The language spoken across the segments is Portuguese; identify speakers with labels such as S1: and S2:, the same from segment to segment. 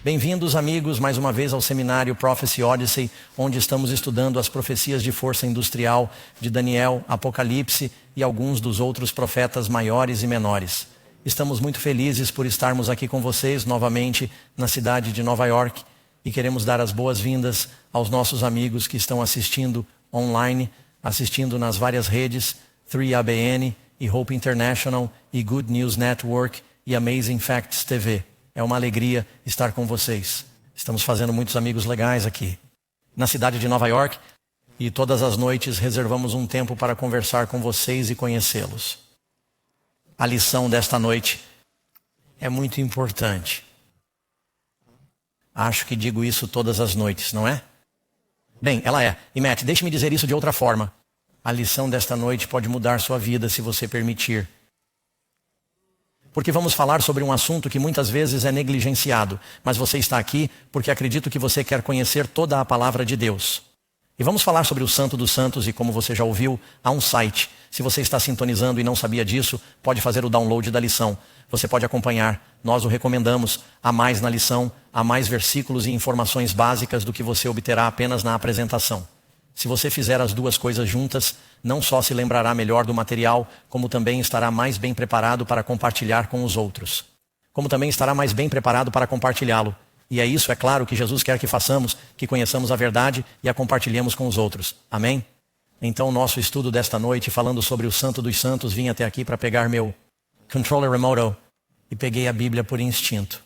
S1: Bem-vindos, amigos, mais uma vez ao seminário Prophecy Odyssey, onde estamos estudando as profecias de força industrial de Daniel, Apocalipse e alguns dos outros profetas maiores e menores. Estamos muito felizes por estarmos aqui com vocês novamente na cidade de Nova York e queremos dar as boas-vindas aos nossos amigos que estão assistindo online, assistindo nas várias redes, 3ABN e Hope International e Good News Network e Amazing Facts TV. É uma alegria estar com vocês. Estamos fazendo muitos amigos legais aqui na cidade de Nova York e todas as noites reservamos um tempo para conversar com vocês e conhecê-los. A lição desta noite é muito importante. Acho que digo isso todas as noites, não é? Bem, ela é. E Matt, deixe-me dizer isso de outra forma. A lição desta noite pode mudar sua vida se você permitir. Porque vamos falar sobre um assunto que muitas vezes é negligenciado, mas você está aqui porque acredito que você quer conhecer toda a palavra de Deus. E vamos falar sobre o Santo dos Santos e como você já ouviu, há um site. Se você está sintonizando e não sabia disso, pode fazer o download da lição. Você pode acompanhar, nós o recomendamos. Há mais na lição, há mais versículos e informações básicas do que você obterá apenas na apresentação. Se você fizer as duas coisas juntas, não só se lembrará melhor do material, como também estará mais bem preparado para compartilhar com os outros. Como também estará mais bem preparado para compartilhá-lo. E é isso, é claro, que Jesus quer que façamos, que conheçamos a verdade e a compartilhemos com os outros. Amém? Então, nosso estudo desta noite, falando sobre o Santo dos Santos, vim até aqui para pegar meu controller remoto e peguei a Bíblia por instinto.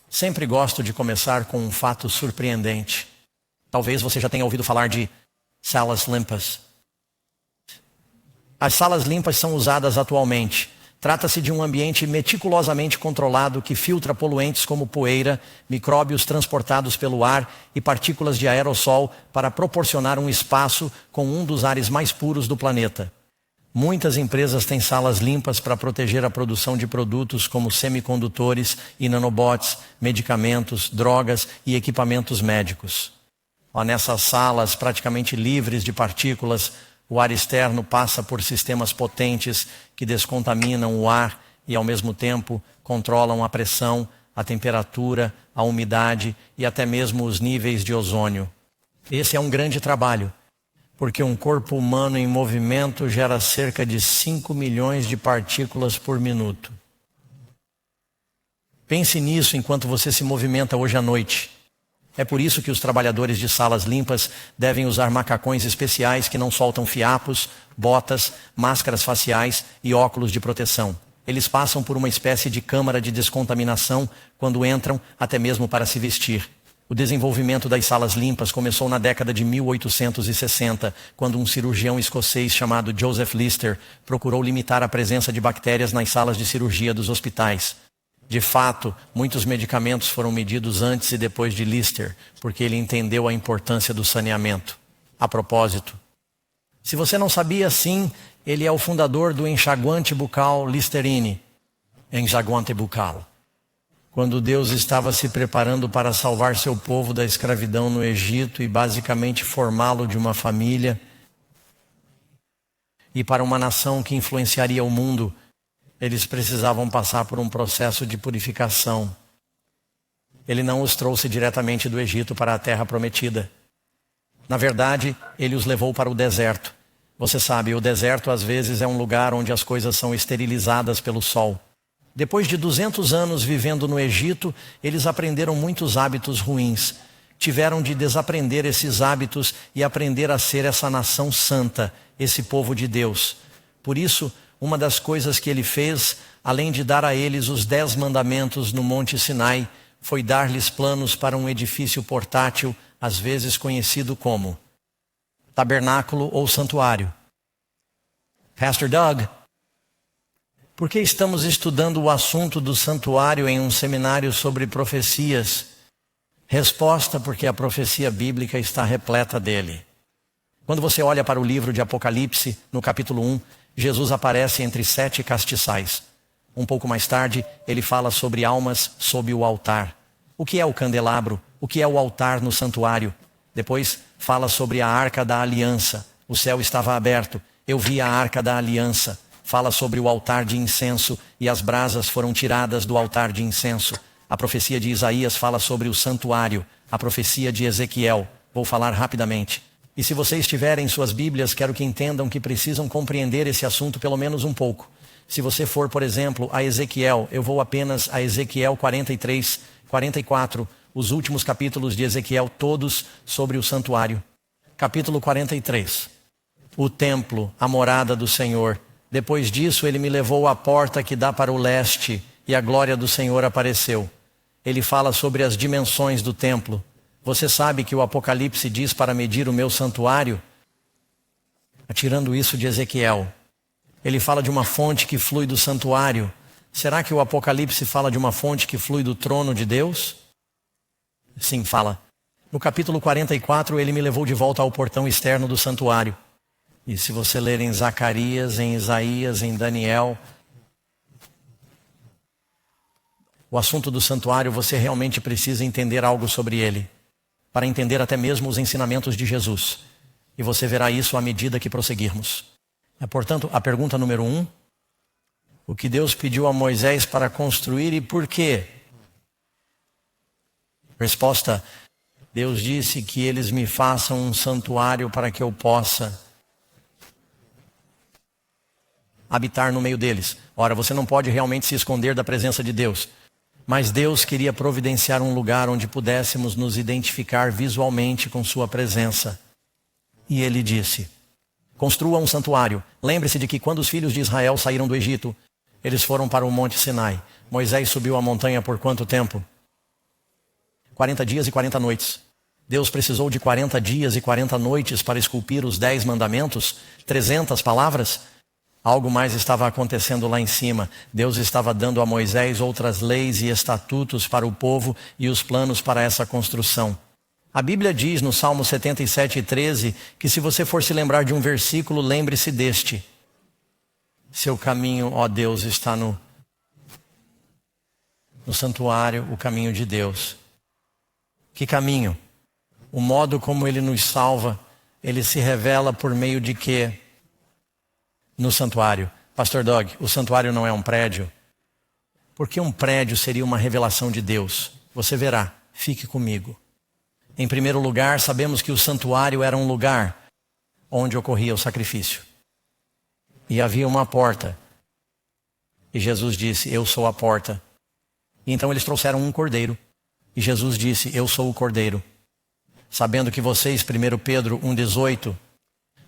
S1: Sempre gosto de começar com um fato surpreendente. Talvez você já tenha ouvido falar de salas limpas. As salas limpas são usadas atualmente. Trata-se de um ambiente meticulosamente controlado que filtra poluentes como poeira, micróbios transportados pelo ar e partículas de aerossol para proporcionar um espaço com um dos ares mais puros do planeta. Muitas empresas têm salas limpas para proteger a produção de produtos como semicondutores e nanobots, medicamentos, drogas e equipamentos médicos. Nessas salas praticamente livres de partículas, o ar externo passa por sistemas potentes que descontaminam o ar e, ao mesmo tempo, controlam a pressão, a temperatura, a umidade e até mesmo os níveis de ozônio. Esse é um grande trabalho, porque um corpo humano em movimento gera cerca de 5 milhões de partículas por minuto. Pense nisso enquanto você se movimenta hoje à noite. É por isso que os trabalhadores de salas limpas devem usar macacões especiais que não soltam fiapos, botas, máscaras faciais e óculos de proteção. Eles passam por uma espécie de câmara de descontaminação quando entram, até mesmo para se vestir. O desenvolvimento das salas limpas começou na década de 1860, quando um cirurgião escocês chamado Joseph Lister procurou limitar a presença de bactérias nas salas de cirurgia dos hospitais. De fato, muitos medicamentos foram medidos antes e depois de Lister, porque ele entendeu a importância do saneamento. A propósito, se você não sabia, sim, ele é o fundador do enxaguante bucal Listerine, enxaguante bucal. Quando Deus estava se preparando para salvar seu povo da escravidão no Egito e basicamente formá-lo de uma família e para uma nação que influenciaria o mundo, eles precisavam passar por um processo de purificação. Ele não os trouxe diretamente do Egito para a terra prometida. Na verdade, ele os levou para o deserto. Você sabe, o deserto às vezes é um lugar onde as coisas são esterilizadas pelo sol. Depois de 200 anos vivendo no Egito, eles aprenderam muitos hábitos ruins. Tiveram de desaprender esses hábitos e aprender a ser essa nação santa, esse povo de Deus. Por isso, uma das coisas que ele fez, além de dar a eles os 10 mandamentos no Monte Sinai, foi dar-lhes planos para um edifício portátil, às vezes conhecido como tabernáculo ou santuário. Pastor Doug, por que estamos estudando o assunto do santuário em um seminário sobre profecias? Resposta: porque a profecia bíblica está repleta dele. Quando você olha para o livro de Apocalipse, no capítulo 1, Jesus aparece entre 7 castiçais. Um pouco mais tarde, ele fala sobre almas sob o altar. O que é o candelabro? O que é o altar no santuário? Depois, fala sobre a arca da aliança. O céu estava aberto. Eu vi a arca da aliança. Fala sobre o altar de incenso e as brasas foram tiradas do altar de incenso. A profecia de Isaías fala sobre o santuário. A profecia de Ezequiel. Vou falar rapidamente. E se vocês tiverem suas Bíblias, quero que entendam que precisam compreender esse assunto pelo menos um pouco. Se você for, por exemplo, a Ezequiel, eu vou apenas a Ezequiel 43, 44, os últimos capítulos de Ezequiel, todos sobre o santuário. Capítulo 43. O templo, a morada do Senhor. Depois disso, ele me levou à porta que dá para o leste, e a glória do Senhor apareceu. Ele fala sobre as dimensões do templo. Você sabe que o Apocalipse diz para medir o meu santuário? Tirando isso de Ezequiel. Ele fala de uma fonte que flui do santuário. Será que o Apocalipse fala de uma fonte que flui do trono de Deus? Sim, fala. No capítulo 44, ele me levou de volta ao portão externo do santuário. E se você ler em Zacarias, em Isaías, em Daniel, o assunto do santuário, você realmente precisa entender algo sobre ele, para entender até mesmo os ensinamentos de Jesus. E você verá isso à medida que prosseguirmos. Portanto, a pergunta número 1, o que Deus pediu a Moisés para construir e por quê? Resposta, Deus disse que eles me façam um santuário para que eu possa habitar no meio deles. Ora, você não pode realmente se esconder da presença de Deus. Mas Deus queria providenciar um lugar onde pudéssemos nos identificar visualmente com sua presença. E ele disse, construa um santuário. Lembre-se de que quando os filhos de Israel saíram do Egito, eles foram para o Monte Sinai. Moisés subiu a montanha por quanto tempo? 40 dias e 40 noites. Deus precisou de 40 dias e 40 noites para esculpir os 10 mandamentos, 300 palavras. Algo mais estava acontecendo lá em cima. Deus estava dando a Moisés outras leis e estatutos para o povo e os planos para essa construção. A Bíblia diz no Salmo 77:13 que se você for se lembrar de um versículo, lembre-se deste. Seu caminho, ó Deus, está no santuário, o caminho de Deus. Que caminho? O modo como ele nos salva, ele se revela por meio de quê? No santuário. Pastor Doug, o santuário não é um prédio? Porque um prédio seria uma revelação de Deus. Você verá, fique comigo. Em primeiro lugar, sabemos que o santuário era um lugar onde ocorria o sacrifício. E havia uma porta. E Jesus disse, eu sou a porta. E então eles trouxeram um cordeiro. E Jesus disse, eu sou o cordeiro. Sabendo que vocês, 1 Pedro 1,18,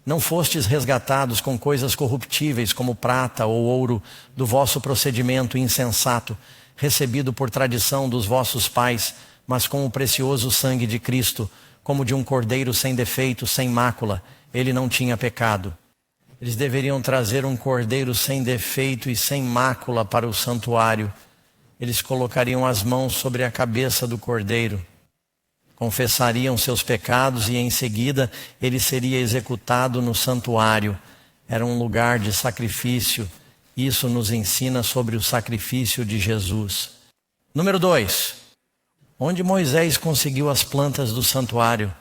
S1: não fostes resgatados com coisas corruptíveis como prata ou ouro do vosso procedimento insensato, recebido por tradição dos vossos pais, mas com o precioso sangue de Cristo, como de um cordeiro sem defeito, sem mácula. Ele não tinha pecado. Eles deveriam trazer um cordeiro sem defeito e sem mácula para o santuário. Eles colocariam as mãos sobre a cabeça do cordeiro, confessariam seus pecados e em seguida ele seria executado no santuário. Era um lugar de sacrifício. Isso nos ensina sobre o sacrifício de Jesus. Número 2. Onde Moisés conseguiu as plantas do santuário?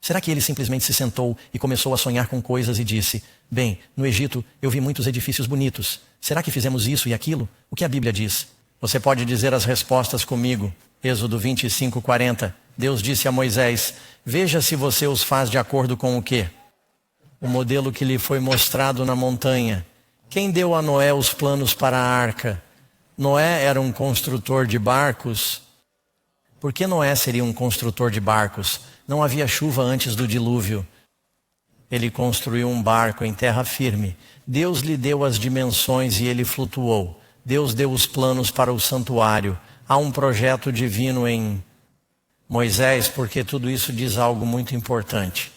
S1: Será que ele simplesmente se sentou e começou a sonhar com coisas e disse, bem, no Egito eu vi muitos edifícios bonitos. Será que fizemos isso e aquilo? O que a Bíblia diz? Você pode dizer as respostas comigo. Êxodo 25:40. Deus disse a Moisés, veja se você os faz de acordo com o quê? O modelo que lhe foi mostrado na montanha. Quem deu a Noé os planos para a arca? Noé era um construtor de barcos. Por que Noé seria um construtor de barcos? Não havia chuva antes do dilúvio. Ele construiu um barco em terra firme. Deus lhe deu as dimensões e ele flutuou. Deus deu os planos para o santuário. Há um projeto divino em Moisés, porque tudo isso diz algo muito importante.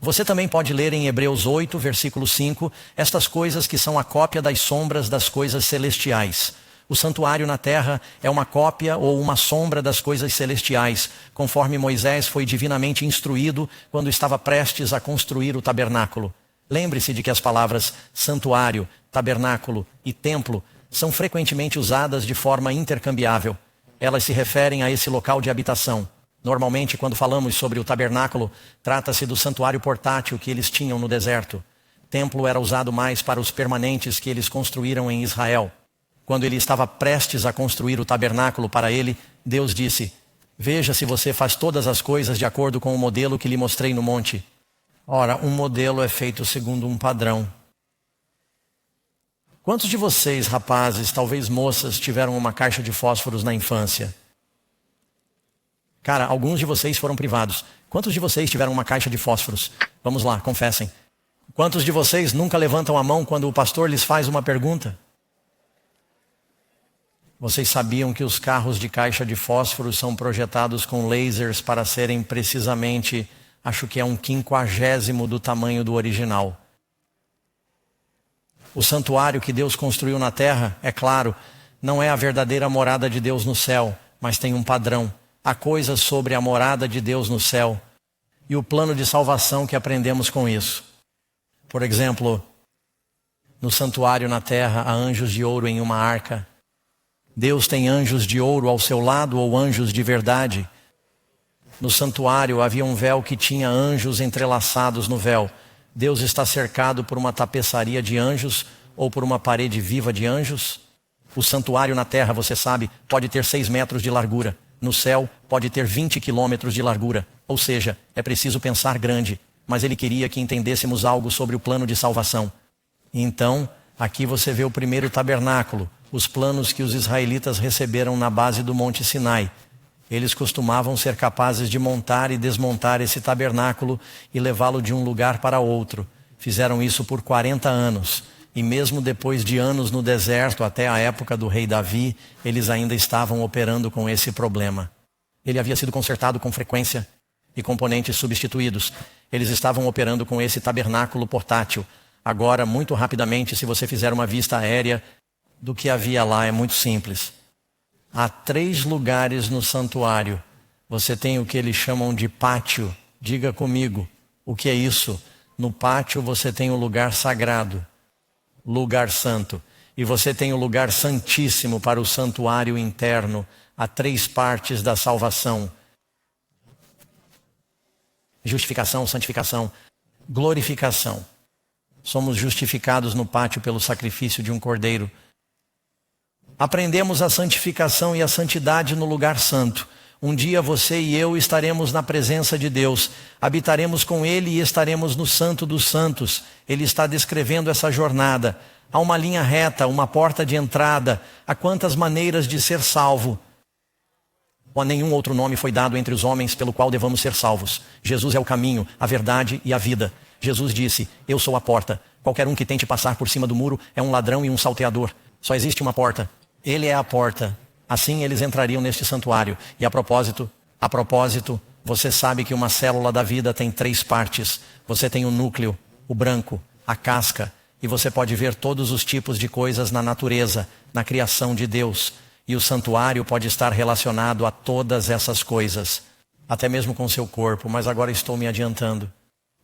S1: Você também pode ler em Hebreus 8, versículo 5, estas coisas que são a cópia das sombras das coisas celestiais. O santuário na terra é uma cópia ou uma sombra das coisas celestiais, conforme Moisés foi divinamente instruído quando estava prestes a construir o tabernáculo. Lembre-se de que as palavras santuário, tabernáculo e templo são frequentemente usadas de forma intercambiável. Elas se referem a esse local de habitação. Normalmente, quando falamos sobre o tabernáculo, trata-se do santuário portátil que eles tinham no deserto. Templo era usado mais para os permanentes que eles construíram em Israel. Quando ele estava prestes a construir o tabernáculo para ele, Deus disse: veja se você faz todas as coisas de acordo com o modelo que lhe mostrei no monte. Ora, um modelo é feito segundo um padrão. Quantos de vocês, rapazes, talvez moças, tiveram uma caixa de fósforos na infância? Cara, alguns de vocês foram privados. Quantos de vocês tiveram uma caixa de fósforos? Vamos lá, confessem. Quantos de vocês nunca levantam a mão quando o pastor lhes faz uma pergunta? Vocês sabiam que os carros de caixa de fósforos são projetados com lasers para serem precisamente, acho que é 1/50 do tamanho do original. O santuário que Deus construiu na terra, é claro, não é a verdadeira morada de Deus no céu, mas tem um padrão. Há coisas sobre a morada de Deus no céu e o plano de salvação que aprendemos com isso. Por exemplo, no santuário na terra há anjos de ouro em uma arca. Deus tem anjos de ouro ao seu lado ou anjos de verdade? No santuário havia um véu que tinha anjos entrelaçados no véu. Deus está cercado por uma tapeçaria de anjos ou por uma parede viva de anjos? O santuário na terra, você sabe, pode ter 6 metros de largura. No céu, pode ter 20 quilômetros de largura. Ou seja, é preciso pensar grande. Mas ele queria que entendêssemos algo sobre o plano de salvação. Então, aqui você vê o primeiro tabernáculo, os planos que os israelitas receberam na base do Monte Sinai. Eles costumavam ser capazes de montar e desmontar esse tabernáculo e levá-lo de um lugar para outro. Fizeram isso por 40 anos. E mesmo depois de anos no deserto, até a época do rei Davi, eles ainda estavam operando com esse problema. Ele havia sido consertado com frequência e componentes substituídos. Eles estavam operando com esse tabernáculo portátil. Agora, muito rapidamente, se você fizer uma vista aérea do que havia lá, é muito simples. Há 3 lugares no santuário. Você tem o que eles chamam de pátio. Diga comigo, o que é isso? No pátio você tem o lugar sagrado, lugar santo. E você tem o lugar santíssimo para o santuário interno. Há 3 partes da salvação: justificação, santificação, glorificação. Somos justificados no pátio pelo sacrifício de um cordeiro. Aprendemos a santificação e a santidade no lugar santo. Um dia você e eu estaremos na presença de Deus, habitaremos com Ele e estaremos no Santo dos Santos. Ele está descrevendo essa jornada. Há uma linha reta, uma porta de entrada. Há quantas maneiras de ser salvo? Ou nenhum outro nome foi dado entre os homens pelo qual devamos ser salvos. Jesus é o caminho, a verdade e a vida. Jesus disse: eu sou a porta. Qualquer um que tente passar por cima do muro é um ladrão e um salteador. Só existe uma porta. Ele é a porta. Assim eles entrariam neste santuário. E a propósito, você sabe que uma célula da vida tem 3 partes. Você tem o núcleo, o branco, a casca. E você pode ver todos os tipos de coisas na natureza, na criação de Deus. E o santuário pode estar relacionado a todas essas coisas. Até mesmo com seu corpo, mas agora estou me adiantando.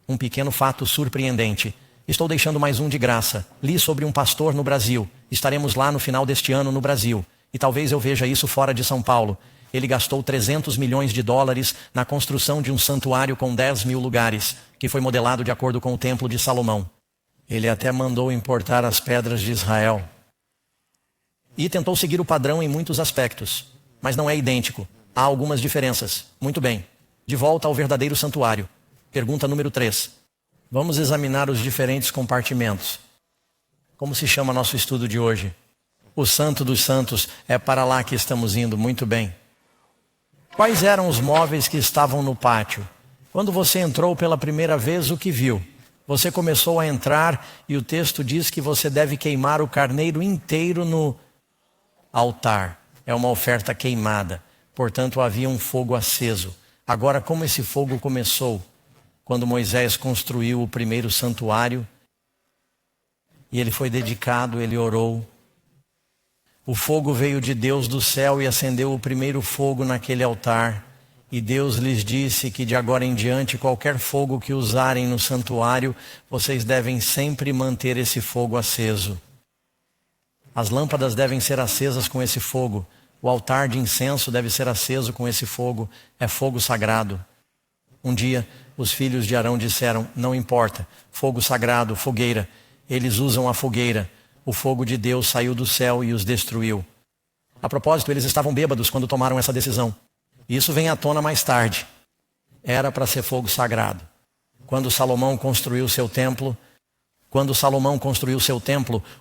S1: Um pequeno fato surpreendente. Estou deixando mais um de graça. Li sobre um pastor no Brasil. Estaremos lá no final deste ano no Brasil. E talvez eu veja isso fora de São Paulo. Ele gastou $300 milhões na construção de um santuário com 10.000 lugares, que foi modelado de acordo com o Templo de Salomão. Ele até mandou importar as pedras de Israel. E tentou seguir o padrão em muitos aspectos. Mas não é idêntico. Há algumas diferenças. Muito bem. De volta ao verdadeiro santuário. Pergunta número 3. Vamos examinar os diferentes compartimentos. Como se chama nosso estudo de hoje? O Santo dos Santos. É para lá que estamos indo. Muito bem. Quais eram os móveis que estavam no pátio? Quando você entrou pela primeira vez, o que viu? Você começou a entrar e o texto diz que você deve queimar o carneiro inteiro no altar. É uma oferta queimada. Portanto, havia um fogo aceso. Agora, como esse fogo começou? Quando Moisés construiu o primeiro santuário, e ele foi dedicado, ele orou. O fogo veio de Deus do céu e acendeu o primeiro fogo naquele altar. E Deus lhes disse que de agora em diante, qualquer fogo que usarem no santuário, vocês devem sempre manter esse fogo aceso. As lâmpadas devem ser acesas com esse fogo. O altar de incenso deve ser aceso com esse fogo. É fogo sagrado. Um dia, os filhos de Arão disseram: não importa, fogo sagrado, fogueira. Eles usam a fogueira. o fogo de Deus saiu do céu e os destruiu. A propósito, eles estavam bêbados quando tomaram essa decisão. Isso vem à tona mais tarde. Era para ser fogo sagrado. Quando Salomão construiu seu templo,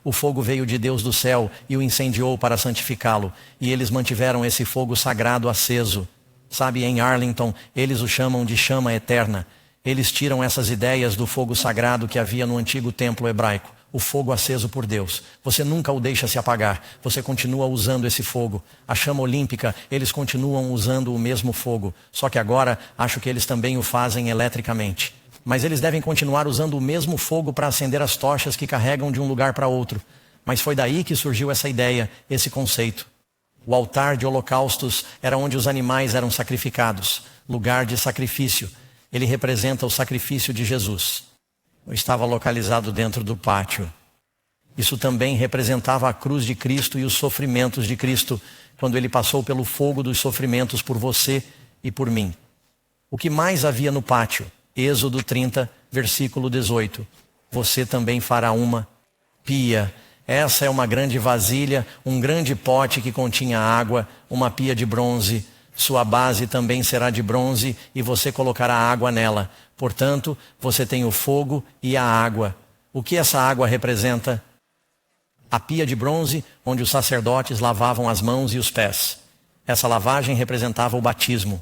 S1: o fogo veio de Deus do céu e o incendiou para santificá-lo. E eles mantiveram esse fogo sagrado aceso. Sabe, em Arlington, eles o chamam de chama eterna. Eles tiram essas ideias do fogo sagrado que havia no antigo templo hebraico. O fogo aceso por Deus. Você nunca o deixa se apagar. Você continua usando esse fogo. A chama olímpica, eles continuam usando o mesmo fogo. Só que agora, acho que eles também o fazem eletricamente. Mas eles devem continuar usando o mesmo fogo para acender as tochas que carregam de um lugar para outro. Mas foi daí que surgiu essa ideia, esse conceito. O altar de holocaustos era onde os animais eram sacrificados. Lugar de sacrifício. Ele representa o sacrifício de Jesus. Estava localizado dentro do pátio. Isso também representava a cruz de Cristo e os sofrimentos de Cristo, quando ele passou pelo fogo dos sofrimentos por você e por mim. O que mais havia no pátio? Êxodo 30, versículo 18. Você também fará uma pia. Essa é uma grande vasilha, um grande pote que continha água, uma pia de bronze. Sua base também será de bronze e você colocará água nela. Portanto, você tem o fogo e a água. O que essa água representa? A pia de bronze, onde os sacerdotes lavavam as mãos e os pés. Essa lavagem representava o batismo.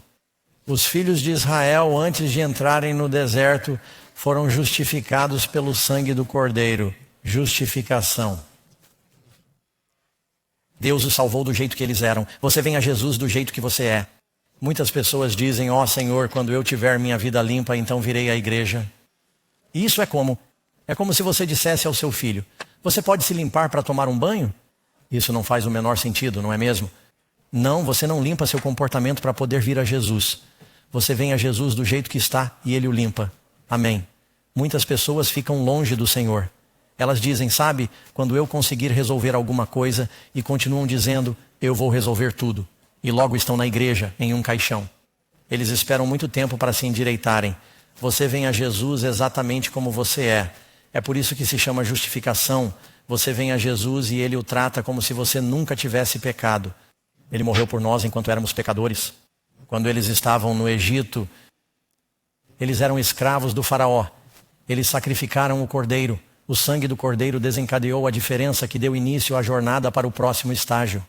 S1: Os filhos de Israel, antes de entrarem no deserto, foram justificados pelo sangue do Cordeiro. Justificação. Deus os salvou do jeito que eles eram. Você vem a Jesus do jeito que você é. Muitas pessoas dizem, ó Senhor, quando eu tiver minha vida limpa, então virei à igreja. E isso é como? É como se você dissesse ao seu filho, você pode se limpar para tomar um banho? Isso não faz o menor sentido, não é mesmo? Não, você não limpa seu comportamento para poder vir a Jesus. Você vem a Jesus do jeito que está e Ele o limpa. Amém. Muitas pessoas ficam longe do Senhor. Elas dizem, sabe, quando eu conseguir resolver alguma coisa, e continuam dizendo, eu vou resolver tudo. E logo estão na igreja, em um caixão. Eles esperam muito tempo para se endireitarem. Você vem a Jesus exatamente como você é. É por isso que se chama justificação. Você vem a Jesus e Ele o trata como se você nunca tivesse pecado. Ele morreu por nós enquanto éramos pecadores. Quando eles estavam no Egito, eles eram escravos do faraó. Eles sacrificaram o cordeiro. O sangue do cordeiro desencadeou a diferença que deu início à jornada para o próximo estágio.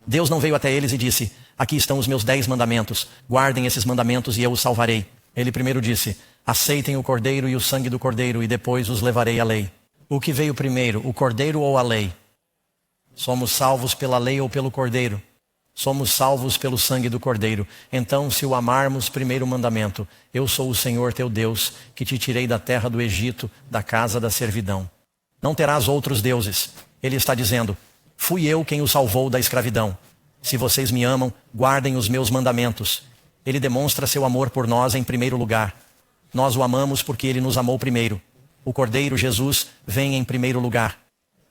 S1: Deus não veio até eles e disse, aqui estão os meus 10 mandamentos. Guardem esses mandamentos e eu os salvarei. Ele primeiro disse, aceitem o cordeiro e o sangue do cordeiro e depois os levarei à lei. O que veio primeiro, o cordeiro ou a lei? Somos salvos pela lei ou pelo cordeiro? Somos salvos pelo sangue do Cordeiro. Então, se o amarmos, primeiro mandamento, eu sou o Senhor teu Deus, que te tirei da terra do Egito, da casa da servidão. Não terás outros deuses. Ele está dizendo, fui eu quem o salvou da escravidão. Se vocês me amam, guardem os meus mandamentos. Ele demonstra seu amor por nós em primeiro lugar. Nós o amamos porque ele nos amou primeiro. O Cordeiro, Jesus, vem em primeiro lugar.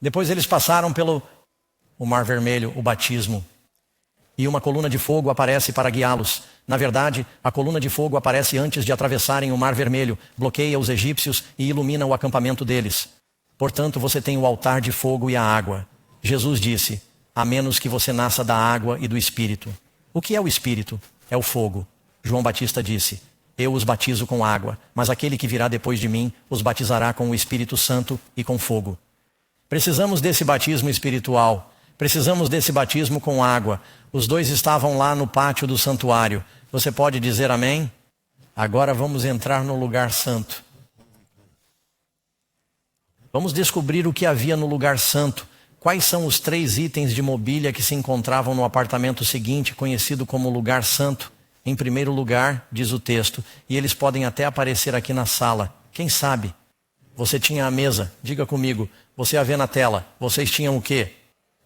S1: Depois eles passaram pelo Mar Vermelho, o batismo. E uma coluna de fogo aparece para guiá-los. Na verdade, a coluna de fogo aparece antes de atravessarem o Mar Vermelho, bloqueia os egípcios e ilumina o acampamento deles. Portanto, você tem o altar de fogo e a água. Jesus disse, a menos que você nasça da água e do Espírito. O que é o Espírito? É o fogo. João Batista disse, eu os batizo com água, mas aquele que virá depois de mim os batizará com o Espírito Santo e com fogo. Precisamos desse batismo espiritual. Precisamos desse batismo com água. Os dois estavam lá no pátio do santuário. Você pode dizer amém? Agora vamos entrar no lugar santo. Vamos descobrir o que havia no lugar santo. Quais são os 3 itens de mobília que se encontravam no apartamento seguinte, conhecido como lugar santo? Em primeiro lugar, diz o texto, e eles podem até aparecer aqui na sala. Quem sabe? Você tinha a mesa. Diga comigo. Você a vê na tela. Vocês tinham o quê?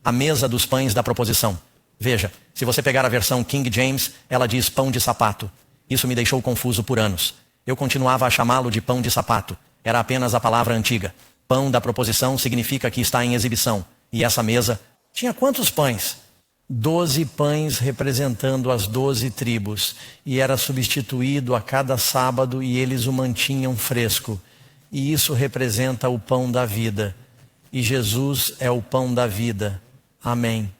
S1: A mesa dos pães da proposição. Veja, se você pegar a versão King James, ela diz pão de sapato. Isso me deixou confuso por anos. Eu continuava a chamá-lo de pão de sapato. Era apenas a palavra antiga. Pão da proposição significa que está em exibição. E essa mesa tinha quantos pães? 12 pães representando as 12 tribos. E era substituído a cada sábado e eles o mantinham fresco. E isso representa o pão da vida. e Jesus é o pão da vida. Amém.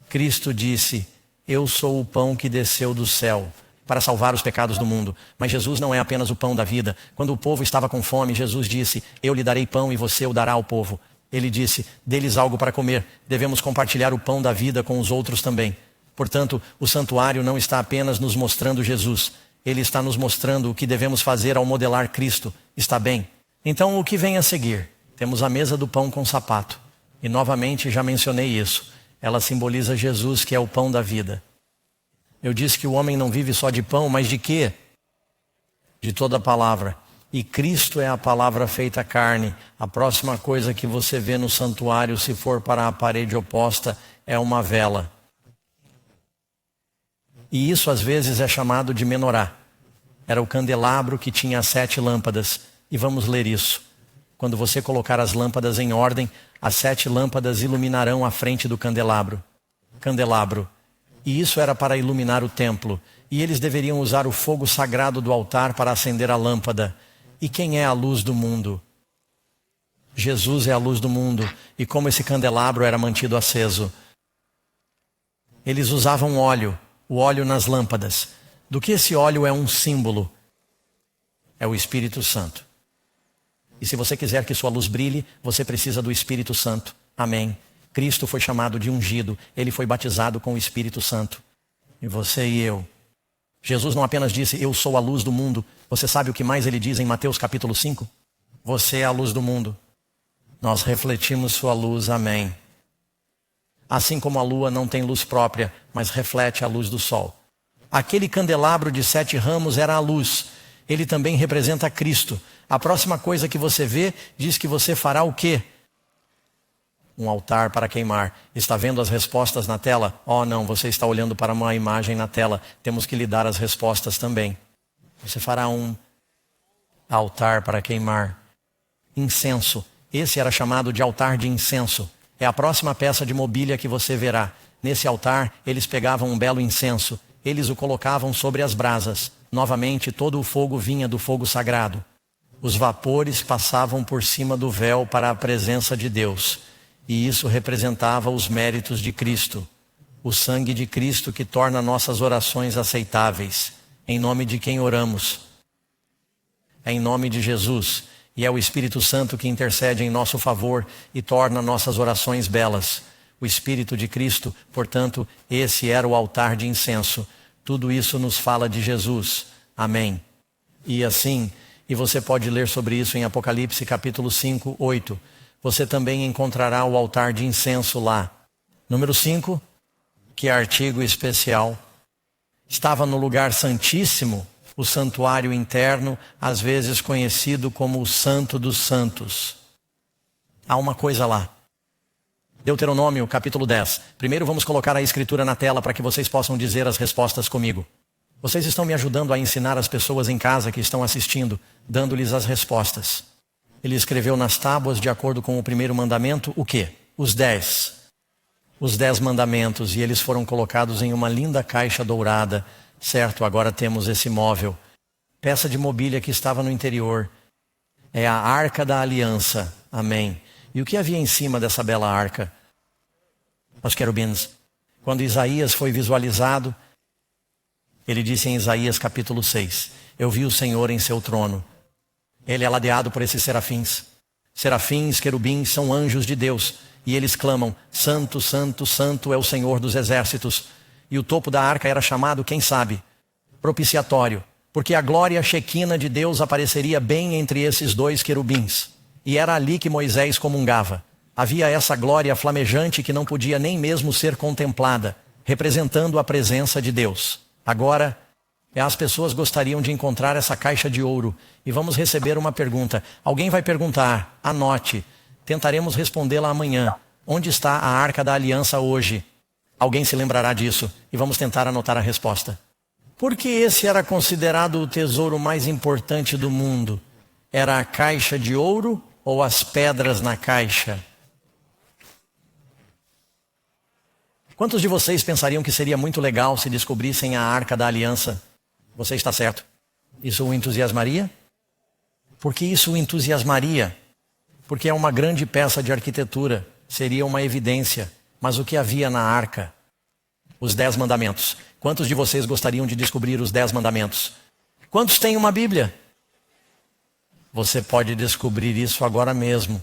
S1: Cristo disse: eu sou o pão que desceu do céu para salvar os pecados do mundo. Mas Jesus não é apenas o pão da vida. Quando o povo estava com fome, Jesus disse: eu lhe darei pão e você o dará ao povo. Ele disse: dê-lhes algo para comer. Devemos compartilhar o pão da vida com os outros também. Portanto, o santuário não está apenas nos mostrando Jesus. Ele está nos mostrando o que devemos fazer ao modelar Cristo. Está bem? Então, o que vem a seguir? Temos a mesa do pão com sapato. E novamente já mencionei isso. Ela simboliza Jesus, que é o pão da vida. Eu disse que o homem não vive só de pão, mas de quê? De toda a palavra. E Cristo é a palavra feita carne. A próxima coisa que você vê no santuário, se for para a parede oposta, é uma vela. E isso às vezes é chamado de menorá. Era o candelabro que tinha 7 lâmpadas. E vamos ler isso. Quando você colocar as lâmpadas em ordem, as 7 lâmpadas iluminarão a frente do candelabro. Candelabro. E isso era para iluminar o templo. E eles deveriam usar o fogo sagrado do altar para acender a lâmpada. E quem é a luz do mundo? Jesus é a luz do mundo. E como esse candelabro era mantido aceso? Eles usavam óleo, o óleo nas lâmpadas. Do que esse óleo é um símbolo? É o Espírito Santo. E se você quiser que sua luz brilhe, você precisa do Espírito Santo. Amém. Cristo foi chamado de ungido. Ele foi batizado com o Espírito Santo. E você e eu. Jesus não apenas disse: eu sou a luz do mundo. Você sabe o que mais ele diz em Mateus capítulo 5? Você é a luz do mundo. Nós refletimos sua luz. Amém. Assim como a lua não tem luz própria, mas reflete a luz do sol. Aquele candelabro de 7 ramos era a luz. Ele também representa Cristo. A próxima coisa que você vê diz que você fará o quê? Um altar para queimar. Está vendo as respostas na tela? Oh, não, você está olhando para uma imagem na tela. Temos que lhe dar as respostas também. Você fará um altar para queimar. Incenso. Esse era chamado de altar de incenso. É a próxima peça de mobília que você verá. Nesse altar, eles pegavam um belo incenso. Eles o colocavam sobre as brasas. Novamente, todo o fogo vinha do fogo sagrado. Os vapores passavam por cima do véu para a presença de Deus. E isso representava os méritos de Cristo. O sangue de Cristo que torna nossas orações aceitáveis. Em nome de quem oramos? É em nome de Jesus. E é o Espírito Santo que intercede em nosso favor e torna nossas orações belas. O Espírito de Cristo, portanto, esse era o altar de incenso. Tudo isso nos fala de Jesus. Amém. E assim, e você pode ler sobre isso em Apocalipse capítulo 5, 8. Você também encontrará o altar de incenso lá. Número 5, que artigo especial. Estava no lugar santíssimo, o santuário interno, às vezes conhecido como o Santo dos Santos. Há uma coisa lá. Deuteronômio, capítulo 10. Primeiro vamos colocar a escritura na tela para que vocês possam dizer as respostas comigo. Vocês estão me ajudando a ensinar as pessoas em casa que estão assistindo, dando-lhes as respostas. Ele escreveu nas tábuas, de acordo com o primeiro mandamento, o quê? Os 10. Os 10 mandamentos, e eles foram colocados em uma linda caixa dourada. Certo, agora temos esse móvel. Peça de mobília que estava no interior. É a Arca da Aliança. Amém. E o que havia em cima dessa bela arca? Os querubins. Quando Isaías foi visualizado, ele disse em Isaías capítulo 6, eu vi o Senhor em seu trono. Ele é ladeado por esses serafins. Serafins, querubins, são anjos de Deus. E eles clamam, santo, santo, santo é o Senhor dos exércitos. E o topo da arca era chamado, quem sabe? Propiciatório. Porque a glória shequina de Deus apareceria bem entre esses 2 querubins. E era ali que Moisés comungava. Havia essa glória flamejante que não podia nem mesmo ser contemplada, representando a presença de Deus. Agora, as pessoas gostariam de encontrar essa caixa de ouro. E vamos receber uma pergunta. Alguém vai perguntar, anote. Tentaremos respondê-la amanhã. Onde está a Arca da Aliança hoje? Alguém se lembrará disso. E vamos tentar anotar a resposta. Por que esse era considerado o tesouro mais importante do mundo? Era a caixa de ouro ou as pedras na caixa? Quantos de vocês pensariam que seria muito legal se descobrissem a Arca da Aliança? Você está certo. Isso o entusiasmaria? Porque isso o entusiasmaria. porque é uma grande peça de arquitetura, seria uma evidência. Mas o que havia na arca? Os 10 mandamentos. Quantos de vocês gostariam de descobrir os 10 mandamentos? Quantos têm uma Bíblia? Você pode descobrir isso agora mesmo.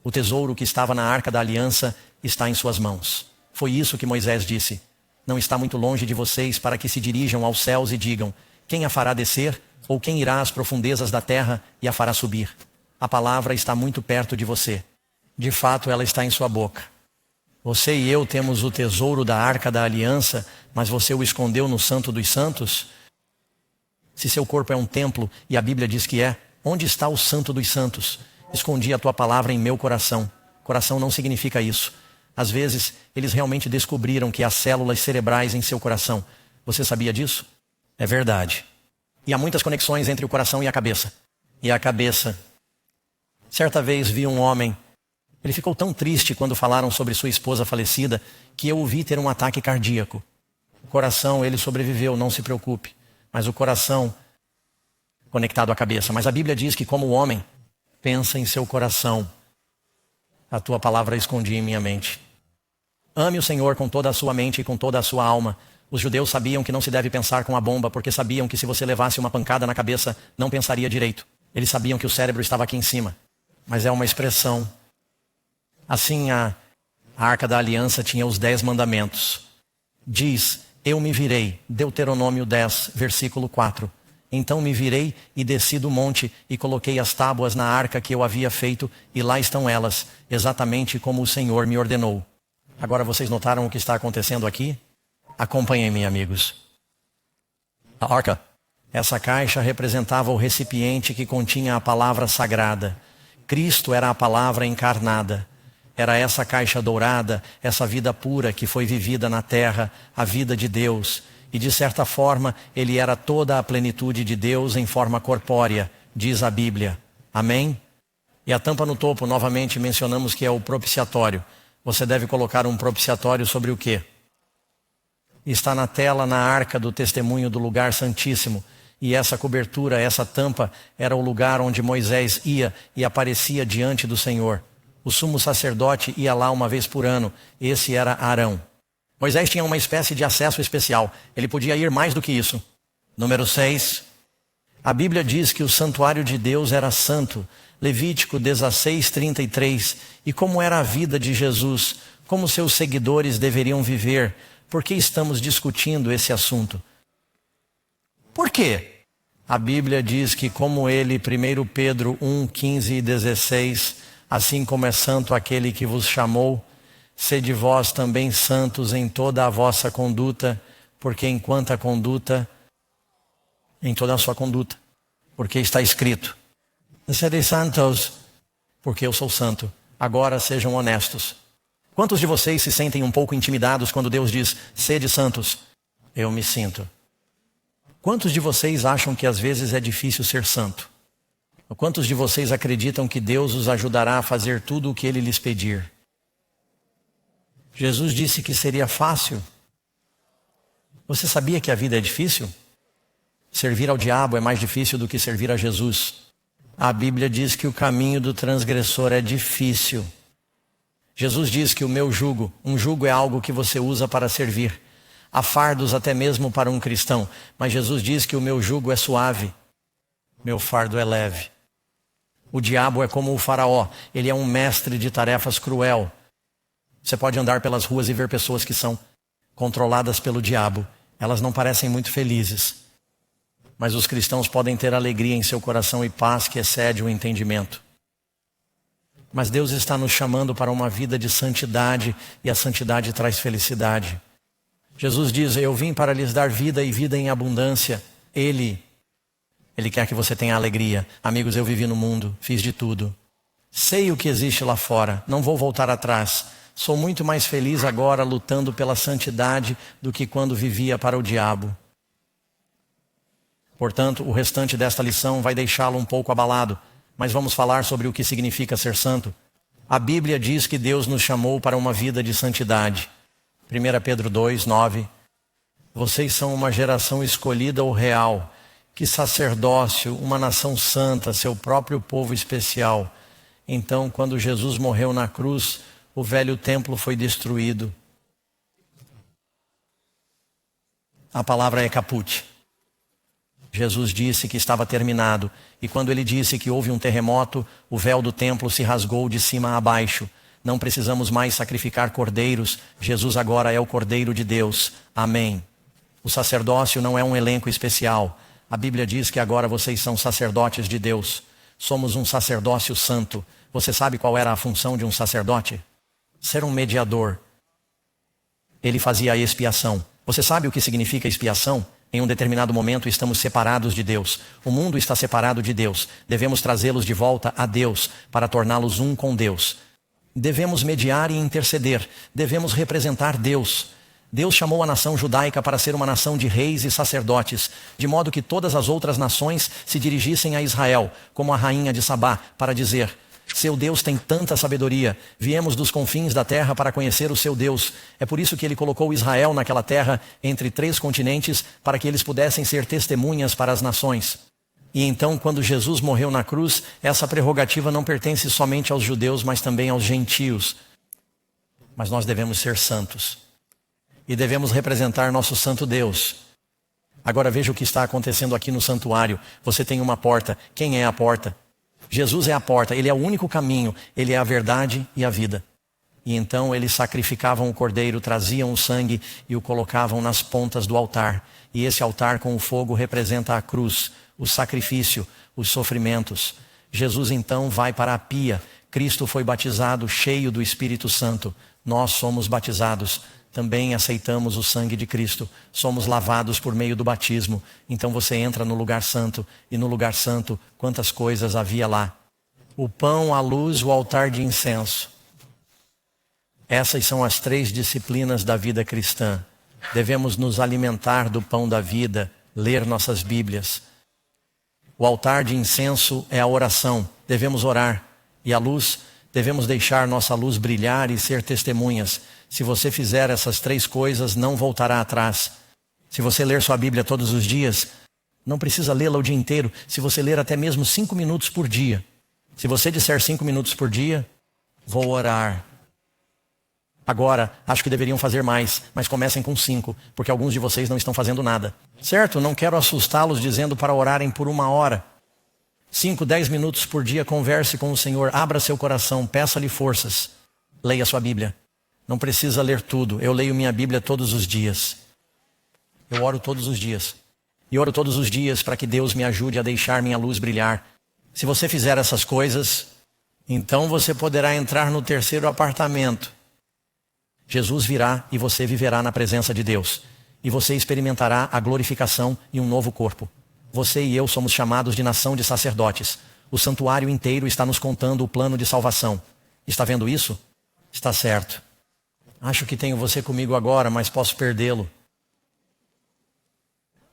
S1: O tesouro que estava na arca da aliança está em suas mãos. Foi isso que Moisés disse. Não está muito longe de vocês para que se dirijam aos céus e digam: quem a fará descer? Ou quem irá às profundezas da terra e a fará subir? A palavra está muito perto de você. De fato, ela está em sua boca. Você e eu temos o tesouro da arca da aliança, mas você o escondeu no Santo dos Santos? Se seu corpo é um templo, e a Bíblia diz que é, onde está o Santo dos Santos? Escondi a tua palavra em meu coração. Coração não significa isso. Às vezes, eles realmente descobriram que há células cerebrais em seu coração. Você sabia disso? É verdade. E há muitas conexões entre o coração e a cabeça. E a cabeça. Certa vez vi um homem. Ele ficou tão triste quando falaram sobre sua esposa falecida que eu o vi ter um ataque cardíaco. O coração, ele sobreviveu, não se preocupe. Mas o coração conectado à cabeça. Mas a Bíblia diz que como o homem pensa em seu coração, a tua palavra escondi em minha mente. Ame o Senhor com toda a sua mente e com toda a sua alma. Os judeus sabiam que não se deve pensar com a bomba, porque sabiam que se você levasse uma pancada na cabeça, não pensaria direito. Eles sabiam que o cérebro estava aqui em cima. Mas é uma expressão. Assim, a Arca da Aliança tinha os 10 mandamentos. Diz: eu me virei, Deuteronômio 10, versículo 4. Então me virei e desci do monte e coloquei as tábuas na arca que eu havia feito, e lá estão elas, exatamente como o Senhor me ordenou. Agora vocês notaram o que está acontecendo aqui? Acompanhem-me, amigos. A arca, essa caixa representava o recipiente que continha a palavra sagrada. Cristo era a palavra encarnada. Era essa caixa dourada, essa vida pura que foi vivida na terra, a vida de Deus. E de certa forma, ele era toda a plenitude de Deus em forma corpórea, diz a Bíblia. Amém? E a tampa no topo, novamente mencionamos que é o propiciatório. Você deve colocar um propiciatório sobre o quê? Está na tela, na arca do testemunho do lugar santíssimo. E essa cobertura, essa tampa, era o lugar onde Moisés ia e aparecia diante do Senhor. O sumo sacerdote ia lá uma vez por ano. Esse era Arão. Moisés tinha uma espécie de acesso especial. Ele podia ir mais do que isso. Número 6. A Bíblia diz que o santuário de Deus era santo. Levítico 16, 33. E como era a vida de Jesus? Como seus seguidores deveriam viver? Por que estamos discutindo esse assunto? Por quê? A Bíblia diz que como ele, 1 Pedro 1, 15 e 16, assim como é santo aquele que vos chamou, sede vós também santos em toda a vossa conduta, porque enquanto a conduta, em toda a sua conduta, porque está escrito, sede santos, porque eu sou santo. Agora sejam honestos. Quantos de vocês se sentem um pouco intimidados quando Deus diz, sede santos? Eu me sinto. Quantos de vocês acham que às vezes é difícil ser santo? Quantos de vocês acreditam que Deus os ajudará a fazer tudo o que Ele lhes pedir? Jesus disse que seria fácil. Você sabia que a vida é difícil? Servir ao diabo é mais difícil do que servir a Jesus. A Bíblia diz que o caminho do transgressor é difícil. Jesus diz que o meu jugo, um jugo é algo que você usa para servir. Há fardos até mesmo para um cristão, mas Jesus diz que o meu jugo é suave, meu fardo é leve. O diabo é como o faraó, ele é um mestre de tarefas cruel. Você pode andar pelas ruas e ver pessoas que são controladas pelo diabo. Elas não parecem muito felizes. Mas os cristãos podem ter alegria em seu coração e paz que excede o entendimento. Mas Deus está nos chamando para uma vida de santidade, e a santidade traz felicidade. Jesus diz, eu vim para lhes dar vida e vida em abundância. Ele quer que você tenha alegria. Amigos, eu vivi no mundo, fiz de tudo. Sei o que existe lá fora, não vou voltar atrás. Sou muito mais feliz agora lutando pela santidade do que quando vivia para o diabo. Portanto, o restante desta lição vai deixá-lo um pouco abalado, mas vamos falar sobre o que significa ser santo. A Bíblia diz que Deus nos chamou para uma vida de santidade. 1 Pedro 2, 9. Vocês são uma geração escolhida ou real, que sacerdócio, uma nação santa, seu próprio povo especial. Então, quando Jesus morreu na cruz, o velho templo foi destruído. A palavra é caput. Jesus disse que estava terminado. E quando ele disse que houve um terremoto, o véu do templo se rasgou de cima a baixo. Não precisamos mais sacrificar cordeiros. Jesus agora é o Cordeiro de Deus. Amém. O sacerdócio não é um elenco especial. A Bíblia diz que agora vocês são sacerdotes de Deus. Somos um sacerdócio santo. Você sabe qual era a função de um sacerdote? Ser um mediador. Ele fazia a expiação. Você sabe o que significa expiação? Em um determinado momento estamos separados de Deus. O mundo está separado de Deus. Devemos trazê-los de volta a Deus para torná-los um com Deus. Devemos mediar e interceder. Devemos representar Deus. Deus chamou a nação judaica para ser uma nação de reis e sacerdotes, de modo que todas as outras nações se dirigissem a Israel, como a rainha de Sabá, para dizer: seu Deus tem tanta sabedoria, viemos dos confins da terra para conhecer o seu Deus. É por isso que ele colocou Israel naquela terra, entre 3 continentes, para que eles pudessem ser testemunhas para as nações. E então, quando Jesus morreu na cruz, essa prerrogativa não pertence somente aos judeus, mas também aos gentios. Mas nós devemos ser santos. E devemos representar nosso santo Deus. Agora veja o que está acontecendo aqui no santuário. Você tem uma porta. Quem é a porta? Jesus é a porta. Ele é o único caminho. Ele é a verdade e a vida. E então eles sacrificavam o cordeiro, traziam o sangue e o colocavam nas pontas do altar. E esse altar com o fogo representa a cruz, o sacrifício, os sofrimentos. Jesus então vai para a pia. Cristo foi batizado cheio do Espírito Santo. Nós somos batizados. Também aceitamos o sangue de Cristo. Somos lavados por meio do batismo. Então você entra no lugar santo. E no lugar santo, quantas coisas havia lá? O pão, a luz, o altar de incenso. Essas são as 3 disciplinas da vida cristã. Devemos nos alimentar do pão da vida, ler nossas Bíblias. O altar de incenso é a oração. Devemos orar. E a luz, devemos deixar nossa luz brilhar e ser testemunhas. Se você fizer essas 3 coisas, não voltará atrás. Se você ler sua Bíblia todos os dias, não precisa lê-la o dia inteiro. Se você ler até mesmo 5 minutos por dia. Se você disser 5 minutos por dia, vou orar. Agora, acho que deveriam fazer mais, mas comecem com 5, porque alguns de vocês não estão fazendo nada. Certo? Não quero assustá-los dizendo para orarem por 1 hora. 5, 10 minutos por dia, converse com o Senhor, abra seu coração, peça-lhe forças. Leia sua Bíblia. Não precisa ler tudo. Eu leio minha Bíblia todos os dias. Eu oro todos os dias. E oro todos os dias para que Deus me ajude a deixar minha luz brilhar. Se você fizer essas coisas, então você poderá entrar no 3º apartamento. Jesus virá e você viverá na presença de Deus. E você experimentará a glorificação e um novo corpo. Você e eu somos chamados de nação de sacerdotes. O santuário inteiro está nos contando o plano de salvação. Está vendo isso? Está certo. Acho que tenho você comigo agora, mas posso perdê-lo.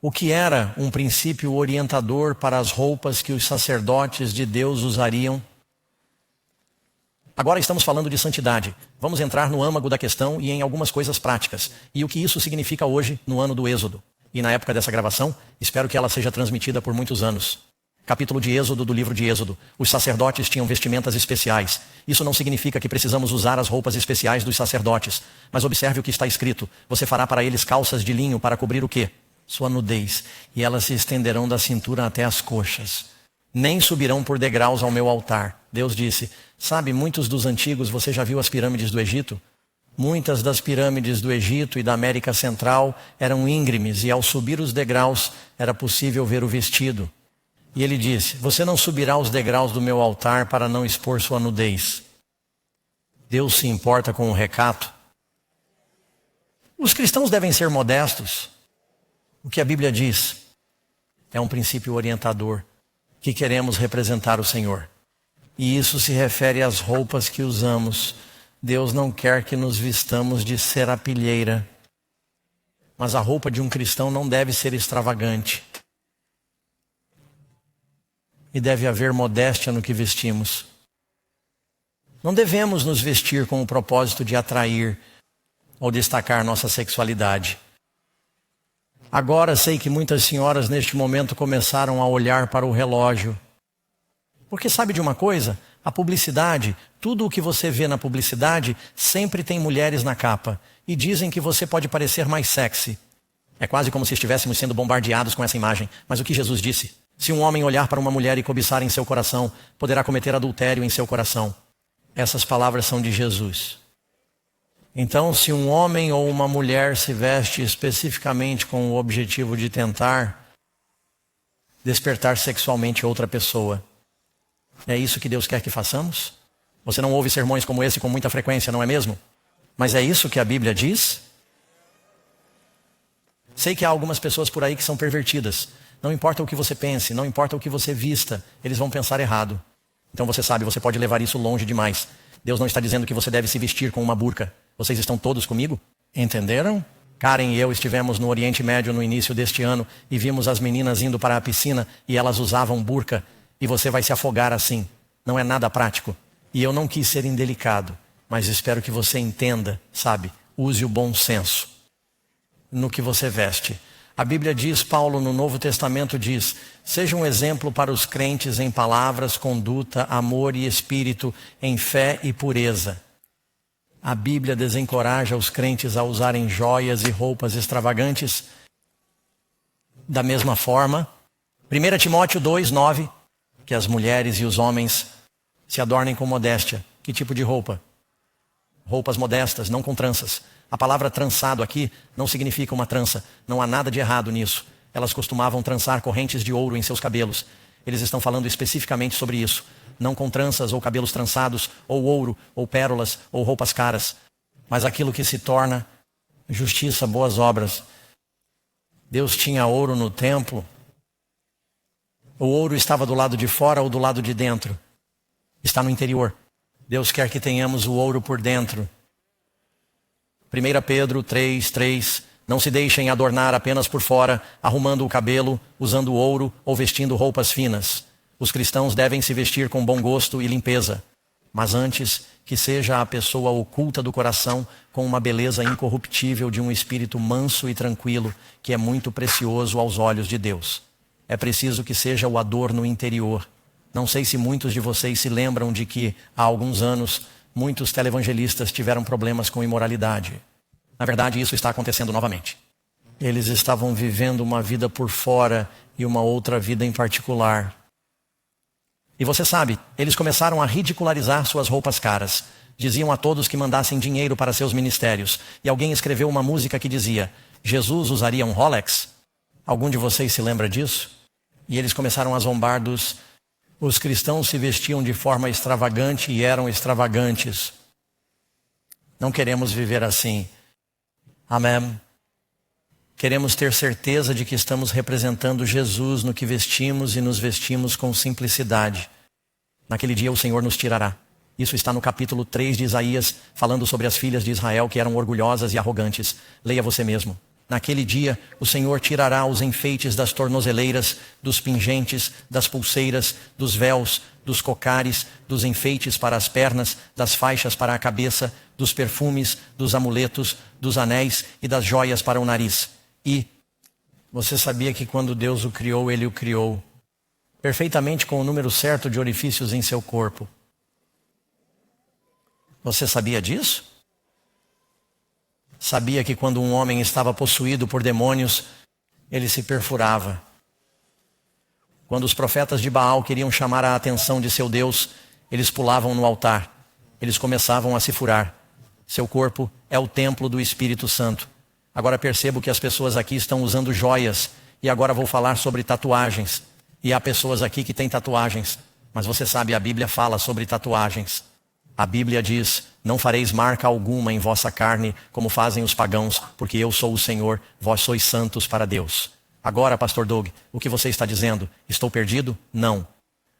S1: O que era um princípio orientador para as roupas que os sacerdotes de Deus usariam? Agora estamos falando de santidade. Vamos entrar no âmago da questão e em algumas coisas práticas. E o que isso significa hoje, no ano do Êxodo. E na época dessa gravação, espero que ela seja transmitida por muitos anos. Capítulo de Êxodo do livro de Êxodo. Os sacerdotes tinham vestimentas especiais. Isso não significa que precisamos usar as roupas especiais dos sacerdotes. Mas observe o que está escrito. Você fará para eles calças de linho para cobrir o quê? Sua nudez. E elas se estenderão da cintura até as coxas. Nem subirão por degraus ao meu altar. Deus disse, sabe, muitos dos antigos, você já viu as pirâmides do Egito? Muitas das pirâmides do Egito e da América Central eram íngremes e ao subir os degraus era possível ver o vestido. E ele disse, você não subirá os degraus do meu altar para não expor sua nudez. Deus se importa com o recato. Os cristãos devem ser modestos. O que a Bíblia diz é um princípio orientador, que queremos representar o Senhor. E isso se refere às roupas que usamos. Deus não quer que nos vistamos de serapilheira. Mas a roupa de um cristão não deve ser extravagante. E deve haver modéstia no que vestimos. Não devemos nos vestir com o propósito de atrair ou destacar nossa sexualidade. Agora sei que muitas senhoras neste momento começaram a olhar para o relógio. Porque sabe de uma coisa? A publicidade, tudo o que você vê na publicidade, sempre tem mulheres na capa. E dizem que você pode parecer mais sexy. É quase como se estivéssemos sendo bombardeados com essa imagem. Mas o que Jesus disse? Se um homem olhar para uma mulher e cobiçar em seu coração, poderá cometer adultério em seu coração. Essas palavras são de Jesus. Então, se um homem ou uma mulher se veste especificamente com o objetivo de tentar despertar sexualmente outra pessoa, é isso que Deus quer que façamos? Você não ouve sermões como esse com muita frequência, não é mesmo? Mas é isso que a Bíblia diz? Sei que há algumas pessoas por aí que são pervertidas. Não importa o que você pense, não importa o que você vista, eles vão pensar errado. Então você sabe, você pode levar isso longe demais. Deus não está dizendo que você deve se vestir com uma burca. Vocês estão todos comigo? Entenderam? Karen e eu estivemos no Oriente Médio no início deste ano e vimos as meninas indo para a piscina e elas usavam burca. E você vai se afogar assim. Não é nada prático. E eu não quis ser indelicado, mas espero que você entenda, sabe? Use o bom senso no que você veste. A Bíblia diz, Paulo no Novo Testamento diz, seja um exemplo para os crentes em palavras, conduta, amor e espírito, em fé e pureza. A Bíblia desencoraja os crentes a usarem joias e roupas extravagantes. Da mesma forma, 1 Timóteo 2:9, que as mulheres e os homens se adornem com modéstia. Que tipo de roupa? Roupas modestas, não com tranças. A palavra trançado aqui não significa uma trança. Não há nada de errado nisso. Elas costumavam trançar correntes de ouro em seus cabelos. Eles estão falando especificamente sobre isso. Não com tranças ou cabelos trançados, ou ouro, ou pérolas, ou roupas caras. Mas aquilo que se torna justiça, boas obras. Deus tinha ouro no templo. O ouro estava do lado de fora ou do lado de dentro? Está no interior. Deus quer que tenhamos o ouro por dentro. 1 Pedro 3:3. Não se deixem adornar apenas por fora, arrumando o cabelo, usando ouro ou vestindo roupas finas. Os cristãos devem se vestir com bom gosto e limpeza. Mas antes, que seja a pessoa oculta do coração com uma beleza incorruptível de um espírito manso e tranquilo, que é muito precioso aos olhos de Deus. É preciso que seja o adorno interior. Não sei se muitos de vocês se lembram de que, há alguns anos, muitos televangelistas tiveram problemas com imoralidade. Na verdade, isso está acontecendo novamente. Eles estavam vivendo uma vida por fora e uma outra vida em particular. E você sabe, eles começaram a ridicularizar suas roupas caras. Diziam a todos que mandassem dinheiro para seus ministérios. E alguém escreveu uma música que dizia, Jesus usaria um Rolex? Algum de vocês se lembra disso? E eles começaram a zombar dos... Os cristãos se vestiam de forma extravagante e eram extravagantes. Não queremos viver assim. Amém. Queremos ter certeza de que estamos representando Jesus no que vestimos e nos vestimos com simplicidade. Naquele dia o Senhor nos tirará. Isso está no capítulo 3 de Isaías, falando sobre as filhas de Israel que eram orgulhosas e arrogantes. Leia você mesmo. Naquele dia, o Senhor tirará os enfeites das tornozeleiras, dos pingentes, das pulseiras, dos véus, dos cocares, dos enfeites para as pernas, das faixas para a cabeça, dos perfumes, dos amuletos, dos anéis e das joias para o nariz. E você sabia que quando Deus o criou, Ele o criou perfeitamente com o número certo de orifícios em seu corpo. Você sabia disso? Sabia que quando um homem estava possuído por demônios, ele se perfurava. Quando os profetas de Baal queriam chamar a atenção de seu Deus, eles pulavam no altar. Eles começavam a se furar. Seu corpo é o templo do Espírito Santo. Agora percebo que as pessoas aqui estão usando joias. E agora vou falar sobre tatuagens. E há pessoas aqui que têm tatuagens. Mas você sabe, a Bíblia fala sobre tatuagens. A Bíblia diz, não fareis marca alguma em vossa carne, como fazem os pagãos, porque eu sou o Senhor, vós sois santos para Deus. Agora, pastor Doug, o que você está dizendo? Estou perdido? Não.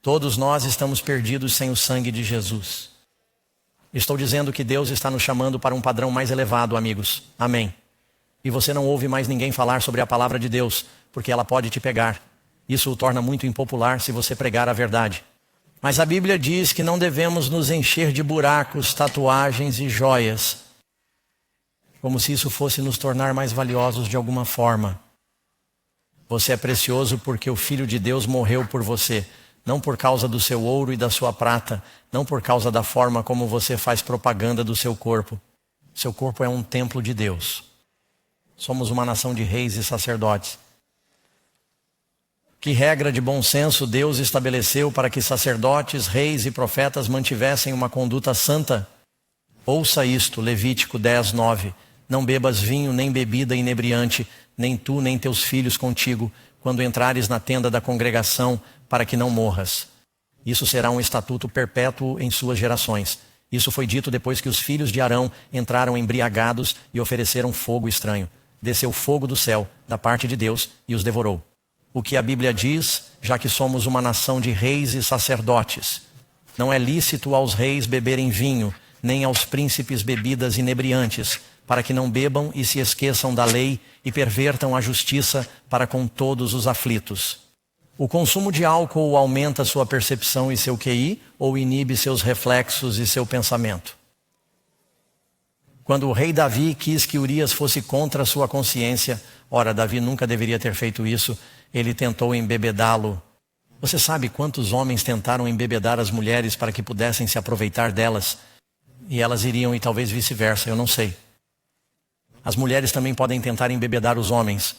S1: Todos nós estamos perdidos sem o sangue de Jesus. Estou dizendo que Deus está nos chamando para um padrão mais elevado, amigos. Amém. E você não ouve mais ninguém falar sobre a palavra de Deus, porque ela pode te pegar. Isso o torna muito impopular se você pregar a verdade. Mas a Bíblia diz que não devemos nos encher de buracos, tatuagens e joias, como se isso fosse nos tornar mais valiosos de alguma forma. Você é precioso porque o Filho de Deus morreu por você. não por causa do seu ouro e da sua prata, não por causa da forma como você faz propaganda do seu corpo. Seu corpo é um templo de Deus. Somos uma nação de reis e sacerdotes. Que regra de bom senso Deus estabeleceu para que sacerdotes, reis e profetas mantivessem uma conduta santa? Ouça isto, Levítico 10, 9. Não bebas vinho nem bebida inebriante, nem tu nem teus filhos contigo, quando entrares na tenda da congregação, para que não morras. Isso será um estatuto perpétuo em suas gerações. Isso foi dito depois que os filhos de Arão entraram embriagados e ofereceram fogo estranho. Desceu fogo do céu, da parte de Deus, e os devorou. O que a Bíblia diz, já que somos uma nação de reis e sacerdotes: não é lícito aos reis beberem vinho, nem aos príncipes bebidas inebriantes, para que não bebam e se esqueçam da lei e pervertam a justiça para com todos os aflitos. O consumo de álcool aumenta sua percepção e seu QI, ou inibe seus reflexos e seu pensamento? Quando o rei Davi quis que Urias fosse contra sua consciência, ora, Davi nunca deveria ter feito isso, ele tentou embebedá-lo. Você sabe quantos homens tentaram embebedar as mulheres para que pudessem se aproveitar delas? E elas iriam, e talvez vice-versa, eu não sei. As mulheres também podem tentar embebedar os homens.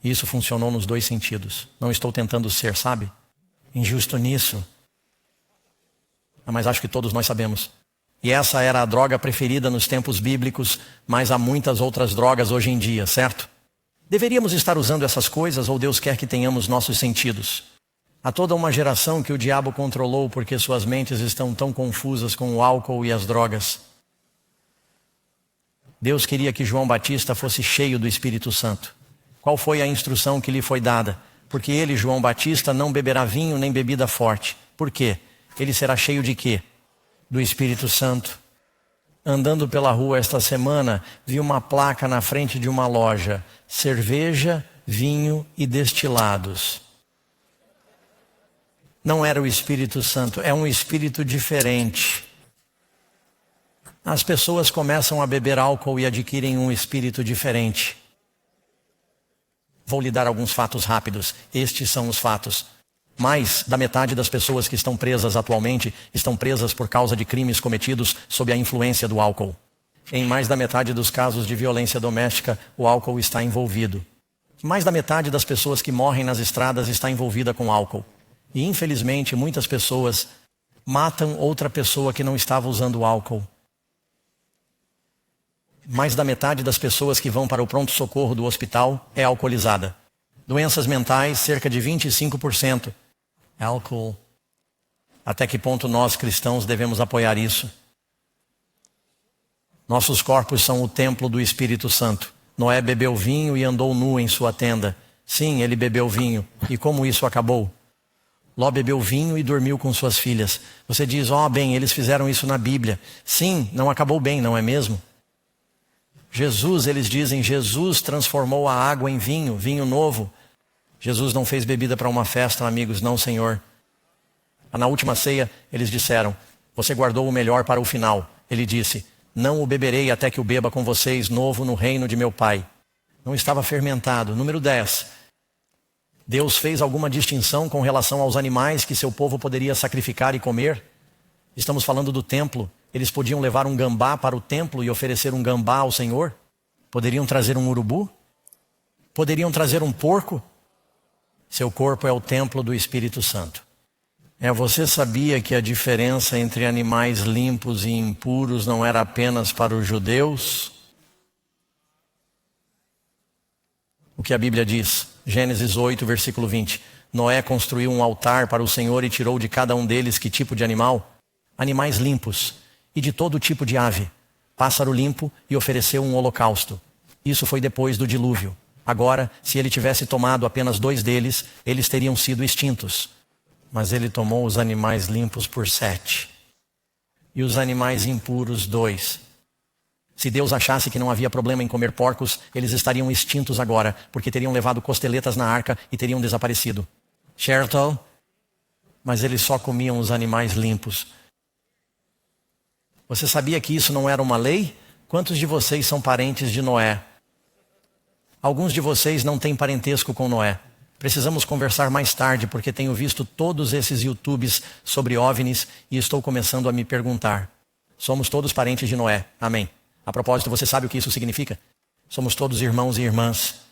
S1: E isso funcionou nos dois sentidos. Não estou tentando ser, sabe, injusto nisso. Mas acho que todos nós sabemos. E essa era a droga preferida nos tempos bíblicos, mas há muitas outras drogas hoje em dia, certo? Deveríamos estar usando essas coisas, ou Deus quer que tenhamos nossos sentidos? Há toda uma geração que o diabo controlou porque suas mentes estão tão confusas com o álcool e as drogas. Deus queria que João Batista fosse cheio do Espírito Santo. Qual foi a instrução que lhe foi dada? Porque ele, João Batista, não beberá vinho nem bebida forte. Por quê? Ele será cheio de quê? Do Espírito Santo. Andando pela rua esta semana, vi uma placa na frente de uma loja: cerveja, vinho e destilados. Não era o Espírito Santo, é um espírito diferente. As pessoas começam a beber álcool e adquirem um espírito diferente. Vou lhe dar alguns fatos rápidos. Estes são os fatos. Mais da metade das pessoas que estão presas atualmente estão presas por causa de crimes cometidos sob a influência do álcool. Em mais da metade dos casos de violência doméstica, o álcool está envolvido. Mais da metade das pessoas que morrem nas estradas está envolvida com álcool. E infelizmente muitas pessoas matam outra pessoa que não estava usando álcool. Mais da metade das pessoas que vão para o pronto-socorro do hospital é alcoolizada. Doenças mentais, cerca de 25%. Álcool. Até que ponto nós, cristãos, devemos apoiar isso? Nossos corpos são o templo do Espírito Santo. Noé bebeu vinho e andou nu em sua tenda. Sim, ele bebeu vinho. E como isso acabou? Ló bebeu vinho e dormiu com suas filhas. Você diz, bem, eles fizeram isso na Bíblia. Sim, não acabou bem, não é mesmo? Jesus, eles dizem, Jesus transformou a água em vinho, vinho novo. Jesus não fez bebida para uma festa, amigos, não, Senhor. Na última ceia, eles disseram, você guardou o melhor para o final. Ele disse, não o beberei até que o beba com vocês, novo no reino de meu Pai. Não estava fermentado. Número 10. Deus fez alguma distinção com relação aos animais que seu povo poderia sacrificar e comer? Estamos falando do templo. Eles podiam levar um gambá para o templo e oferecer um gambá ao Senhor? Poderiam trazer um urubu? Poderiam trazer um porco? Seu corpo é o templo do Espírito Santo. Você sabia que a diferença entre animais limpos e impuros não era apenas para os judeus? O que a Bíblia diz? Gênesis 8, versículo 20. Noé construiu um altar para o Senhor e tirou de cada um deles que tipo de animal? Animais limpos. E de todo tipo de ave. Pássaro limpo, e ofereceu um holocausto. Isso foi depois do dilúvio. Agora, se ele tivesse tomado apenas 2 deles, eles teriam sido extintos. Mas ele tomou os animais limpos por 7. E os animais impuros 2. Se Deus achasse que não havia problema em comer porcos, eles estariam extintos agora, porque teriam levado costeletas na arca e teriam desaparecido. Certo? Mas eles só comiam os animais limpos. Você sabia que isso não era uma lei? Quantos de vocês são parentes de Noé? Alguns de vocês não têm parentesco com Noé. Precisamos conversar mais tarde, porque tenho visto todos esses YouTubes sobre OVNIs e estou começando a me perguntar. Somos todos parentes de Noé. Amém. A propósito, você sabe o que isso significa? Somos todos irmãos e irmãs.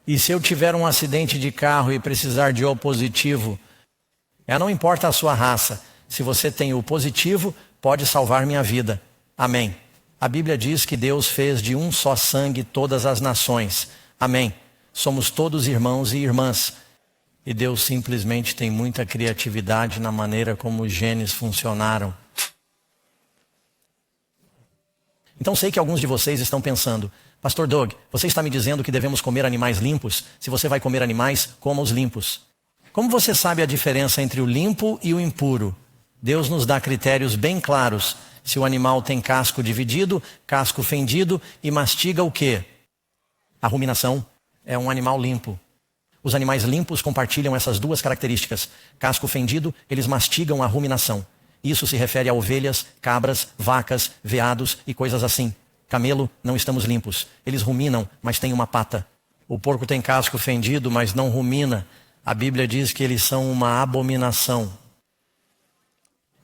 S1: E se eu tiver um acidente de carro e precisar de O positivo, não importa a sua raça. Se você tem o positivo, pode salvar minha vida. Amém. A Bíblia diz que Deus fez de um só sangue todas as nações. Amém. Somos todos irmãos e irmãs. E Deus simplesmente tem muita criatividade na maneira como os genes funcionaram. Então sei que alguns de vocês estão pensando, Pastor Doug, você está me dizendo que devemos comer animais limpos? Se você vai comer animais, coma os limpos. Como você sabe a diferença entre o limpo e o impuro? Deus nos dá critérios bem claros. Se o animal tem casco dividido, casco fendido e mastiga o quê? A ruminação é um animal limpo. Os animais limpos compartilham essas duas características. Casco fendido, eles mastigam a ruminação. Isso se refere a ovelhas, cabras, vacas, veados e coisas assim. Camelo, não estamos limpos. Eles ruminam, mas têm uma pata. O porco tem casco fendido, mas não rumina. A Bíblia diz que eles são uma abominação.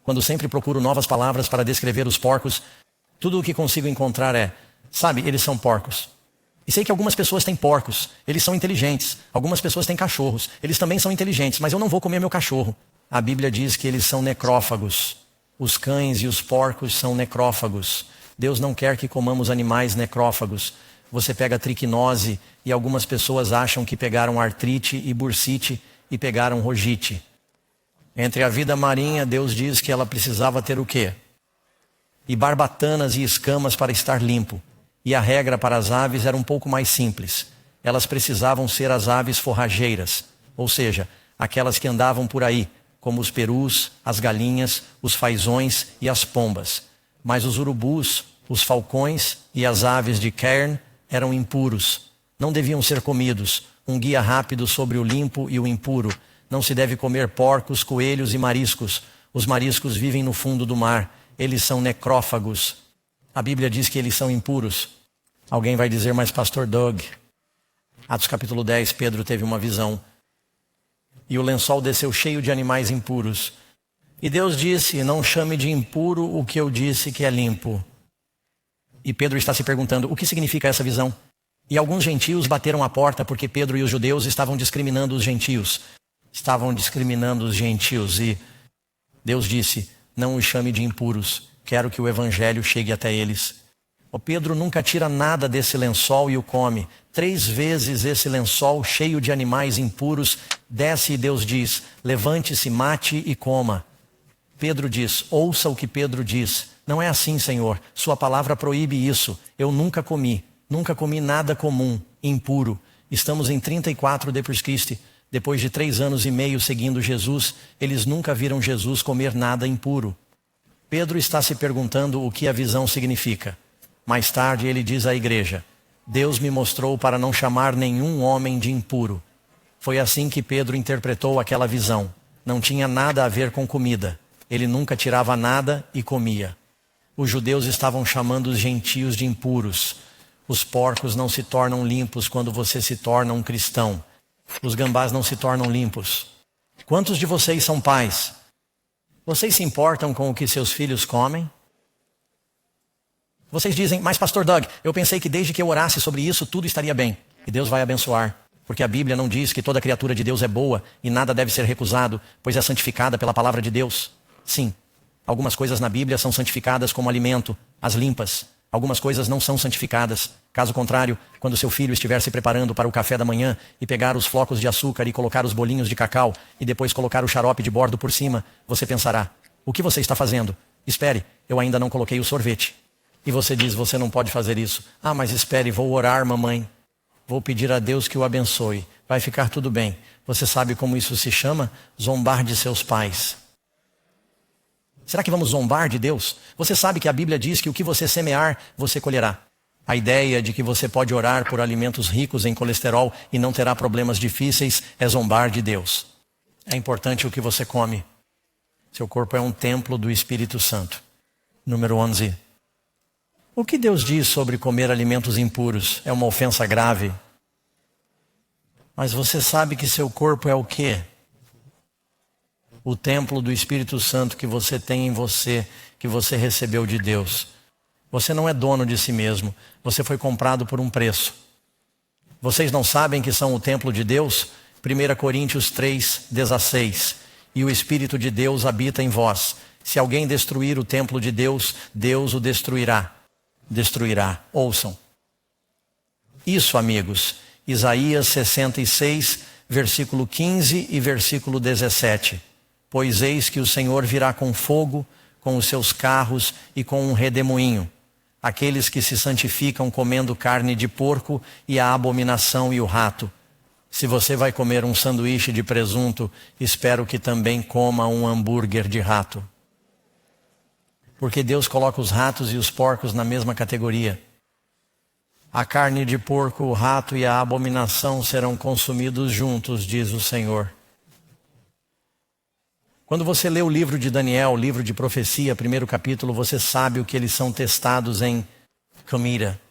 S1: Quando sempre procuro novas palavras para descrever os porcos, tudo o que consigo encontrar sabe, eles são porcos. E sei que algumas pessoas têm porcos, eles são inteligentes. Algumas pessoas têm cachorros, eles também são inteligentes, mas eu não vou comer meu cachorro. A Bíblia diz que eles são necrófagos. Os cães e os porcos são necrófagos. Deus não quer que comamos animais necrófagos. Você pega triquinose e algumas pessoas acham que pegaram artrite e bursite e pegaram rogite. Entre a vida marinha, Deus diz que ela precisava ter o quê? E barbatanas e escamas para estar limpo. E a regra para as aves era um pouco mais simples. Elas precisavam ser as aves forrageiras, ou seja, aquelas que andavam por aí, como os perus, as galinhas, os fazões e as pombas. Mas os urubus, os falcões e as aves de cairn eram impuros. Não deviam ser comidos. Um guia rápido sobre o limpo e o impuro. Não se deve comer porcos, coelhos e mariscos. Os mariscos vivem no fundo do mar. Eles são necrófagos. A Bíblia diz que eles são impuros. Alguém vai dizer, mas Pastor Doug, Atos capítulo 10, Pedro teve uma visão. E o lençol desceu cheio de animais impuros. E Deus disse, não chame de impuro o que eu disse que é limpo. E Pedro está se perguntando, o que significa essa visão? E alguns gentios bateram a porta porque Pedro e os judeus estavam discriminando os gentios. E Deus disse, não os chame de impuros, quero que o evangelho chegue até eles. O Pedro nunca tira nada desse lençol e o come. 3 vezes esse lençol cheio de animais impuros desce e Deus diz, levante-se, mate e coma. Pedro diz, ouça o que Pedro diz. Não é assim, Senhor, sua palavra proíbe isso. Eu nunca comi nada comum, impuro. Estamos em 34 d.C., depois de 3 anos e meio seguindo Jesus, eles nunca viram Jesus comer nada impuro. Pedro está se perguntando o que a visão significa. Mais tarde ele diz à igreja, Deus me mostrou para não chamar nenhum homem de impuro. Foi assim que Pedro interpretou aquela visão. Não tinha nada a ver com comida. Ele nunca tirava nada e comia. Os judeus estavam chamando os gentios de impuros. Os porcos não se tornam limpos quando você se torna um cristão. Os gambás não se tornam limpos. Quantos de vocês são pais? Vocês se importam com o que seus filhos comem? Vocês dizem, mas Pastor Doug, eu pensei que desde que eu orasse sobre isso, tudo estaria bem. E Deus vai abençoar. Porque a Bíblia não diz que toda criatura de Deus é boa e nada deve ser recusado, pois é santificada pela palavra de Deus. Sim, algumas coisas na Bíblia são santificadas como alimento, as limpas. Algumas coisas não são santificadas. Caso contrário, quando seu filho estiver se preparando para o café da manhã e pegar os flocos de açúcar e colocar os bolinhos de cacau e depois colocar o xarope de bordo por cima, você pensará, o que você está fazendo? Espere, eu ainda não coloquei o sorvete. E você diz, você não pode fazer isso. Ah, mas espere, vou orar, mamãe. Vou pedir a Deus que o abençoe. Vai ficar tudo bem. Você sabe como isso se chama? Zombar de seus pais. Será que vamos zombar de Deus? Você sabe que a Bíblia diz que o que você semear, você colherá. A ideia de que você pode orar por alimentos ricos em colesterol e não terá problemas difíceis é zombar de Deus. É importante o que você come. Seu corpo é um templo do Espírito Santo. Número 11. O que Deus diz sobre comer alimentos impuros? É uma ofensa grave? Mas você sabe que seu corpo é o quê? O templo do Espírito Santo que você tem em você, que você recebeu de Deus. Você não é dono de si mesmo. Você foi comprado por um preço. Vocês não sabem que são o templo de Deus? 1 Coríntios 3:16. E o Espírito de Deus habita em vós. Se alguém destruir o templo de Deus, Deus o destruirá. Destruirá. Ouçam. Isso, amigos, Isaías 66, versículo 15 e versículo 17. Pois eis que o Senhor virá com fogo, com os seus carros e com um redemoinho. Aqueles que se santificam comendo carne de porco e a abominação e o rato. Se você vai comer um sanduíche de presunto, espero que também coma um hambúrguer de rato. Porque Deus coloca os ratos e os porcos na mesma categoria. A carne de porco, o rato e a abominação serão consumidos juntos, diz o Senhor. Quando você lê o livro de Daniel, o livro de profecia, primeiro capítulo, você sabe o que eles são testados em comida.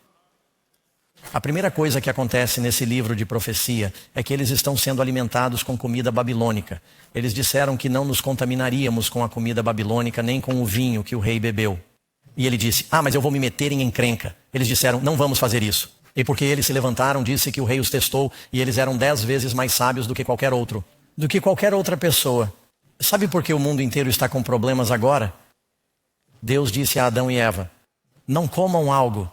S1: A primeira coisa que acontece nesse livro de profecia é que eles estão sendo alimentados com comida babilônica. Eles disseram que não nos contaminaríamos com a comida babilônica, nem com o vinho que o rei bebeu. E ele disse, mas eu vou me meter em encrenca. Eles disseram, não vamos fazer isso. E porque eles se levantaram, disse que o rei os testou e eles eram 10 vezes mais sábios do que qualquer outro. Do que qualquer outra pessoa. Sabe por que o mundo inteiro está com problemas agora? Deus disse a Adão e Eva, não comam algo.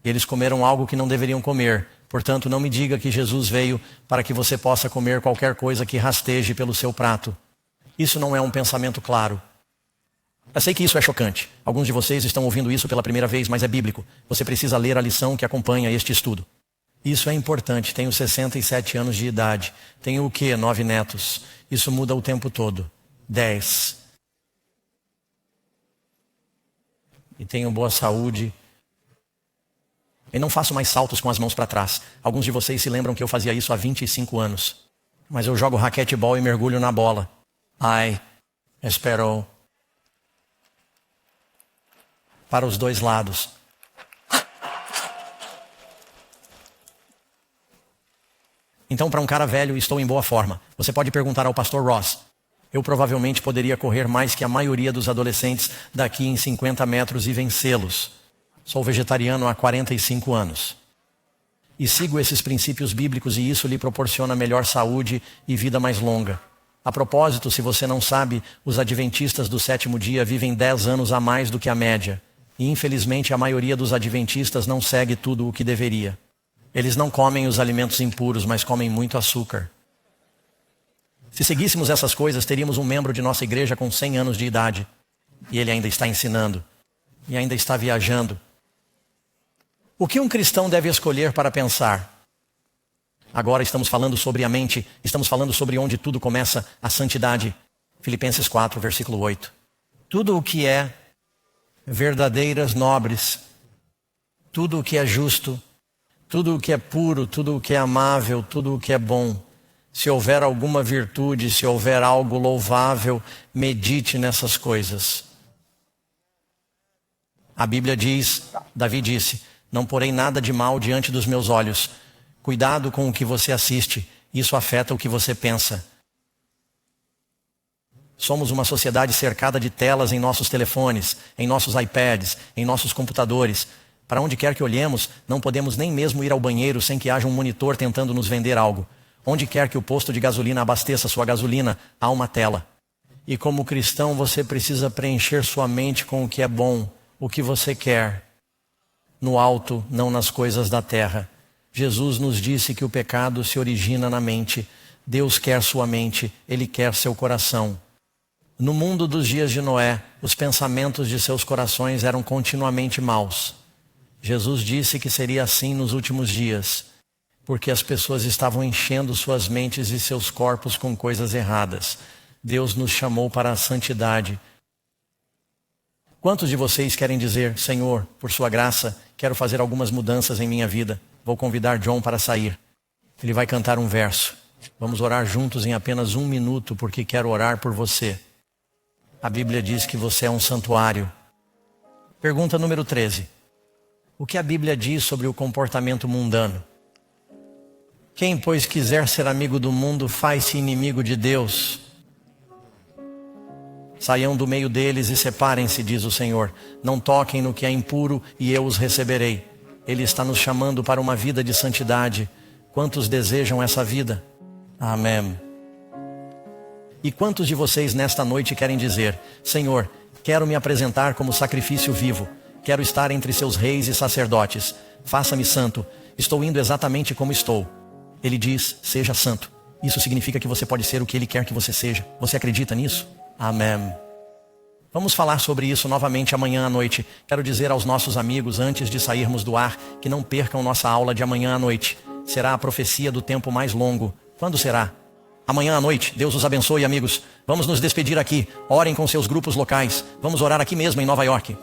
S1: E eles comeram algo que não deveriam comer. Portanto, não me diga que Jesus veio para que você possa comer qualquer coisa que rasteje pelo seu prato. Isso não é um pensamento claro. Eu sei que isso é chocante. Alguns de vocês estão ouvindo isso pela primeira vez, mas é bíblico. Você precisa ler a lição que acompanha este estudo. Isso é importante. Tenho 67 anos de idade. Tenho o quê? 9 netos. Isso muda o tempo todo. 10. E tenho boa saúde. E não faço mais saltos com as mãos para trás. Alguns de vocês se lembram que eu fazia isso há 25 anos. Mas eu jogo raquetebol e mergulho na bola. Ai, espero. Para os dois lados. Então, para um cara velho, estou em boa forma. Você pode perguntar ao pastor Ross. Eu provavelmente poderia correr mais que a maioria dos adolescentes daqui em 50 metros e vencê-los. Sou vegetariano há 45 anos. E sigo esses princípios bíblicos e isso lhe proporciona melhor saúde e vida mais longa. A propósito, se você não sabe, os adventistas do 7º dia vivem 10 anos a mais do que a média. E infelizmente a maioria dos adventistas não segue tudo o que deveria. Eles não comem os alimentos impuros, mas comem muito açúcar. Se seguíssemos essas coisas, teríamos um membro de nossa igreja com 100 anos de idade. E ele ainda está ensinando. E ainda está viajando. O que um cristão deve escolher para pensar? Agora estamos falando sobre a mente. Estamos falando sobre onde tudo começa, a santidade. Filipenses 4, versículo 8. Tudo o que é verdadeiras, nobres. Tudo o que é justo. Tudo o que é puro, tudo o que é amável, tudo o que é bom. Se houver alguma virtude, se houver algo louvável, medite nessas coisas. A Bíblia diz, Davi disse, não porei nada de mal diante dos meus olhos. Cuidado com o que você assiste, isso afeta o que você pensa. Somos uma sociedade cercada de telas em nossos telefones, em nossos iPads, em nossos computadores. Para onde quer que olhemos, não podemos nem mesmo ir ao banheiro sem que haja um monitor tentando nos vender algo. Onde quer que o posto de gasolina abasteça sua gasolina, há uma tela. E como cristão, você precisa preencher sua mente com o que é bom, o que você quer. No alto, não nas coisas da terra. Jesus nos disse que o pecado se origina na mente. Deus quer sua mente, Ele quer seu coração. No mundo dos dias de Noé, os pensamentos de seus corações eram continuamente maus. Jesus disse que seria assim nos últimos dias, porque as pessoas estavam enchendo suas mentes e seus corpos com coisas erradas. Deus nos chamou para a santidade. Quantos de vocês querem dizer, Senhor, por sua graça, quero fazer algumas mudanças em minha vida? Vou convidar John para sair. Ele vai cantar um verso. Vamos orar juntos em apenas 1 minuto, porque quero orar por você. A Bíblia diz que você é um santuário. Pergunta número 13. O que a Bíblia diz sobre o comportamento mundano? Quem, pois, quiser ser amigo do mundo, faz-se inimigo de Deus. Saiam do meio deles e separem-se, diz o Senhor. Não toquem no que é impuro e eu os receberei. Ele está nos chamando para uma vida de santidade. Quantos desejam essa vida? Amém. E quantos de vocês nesta noite querem dizer: Senhor, quero me apresentar como sacrifício vivo. Quero estar entre seus reis e sacerdotes. Faça-me santo. Estou indo exatamente como estou. Ele diz: seja santo. Isso significa que você pode ser o que Ele quer que você seja. Você acredita nisso? Amém. Vamos falar sobre isso novamente amanhã à noite. Quero dizer aos nossos amigos, antes de sairmos do ar, que não percam nossa aula de amanhã à noite. Será a profecia do tempo mais longo. Quando será? Amanhã à noite. Deus os abençoe, amigos. Vamos nos despedir aqui. Orem com seus grupos locais. Vamos orar aqui mesmo em Nova York.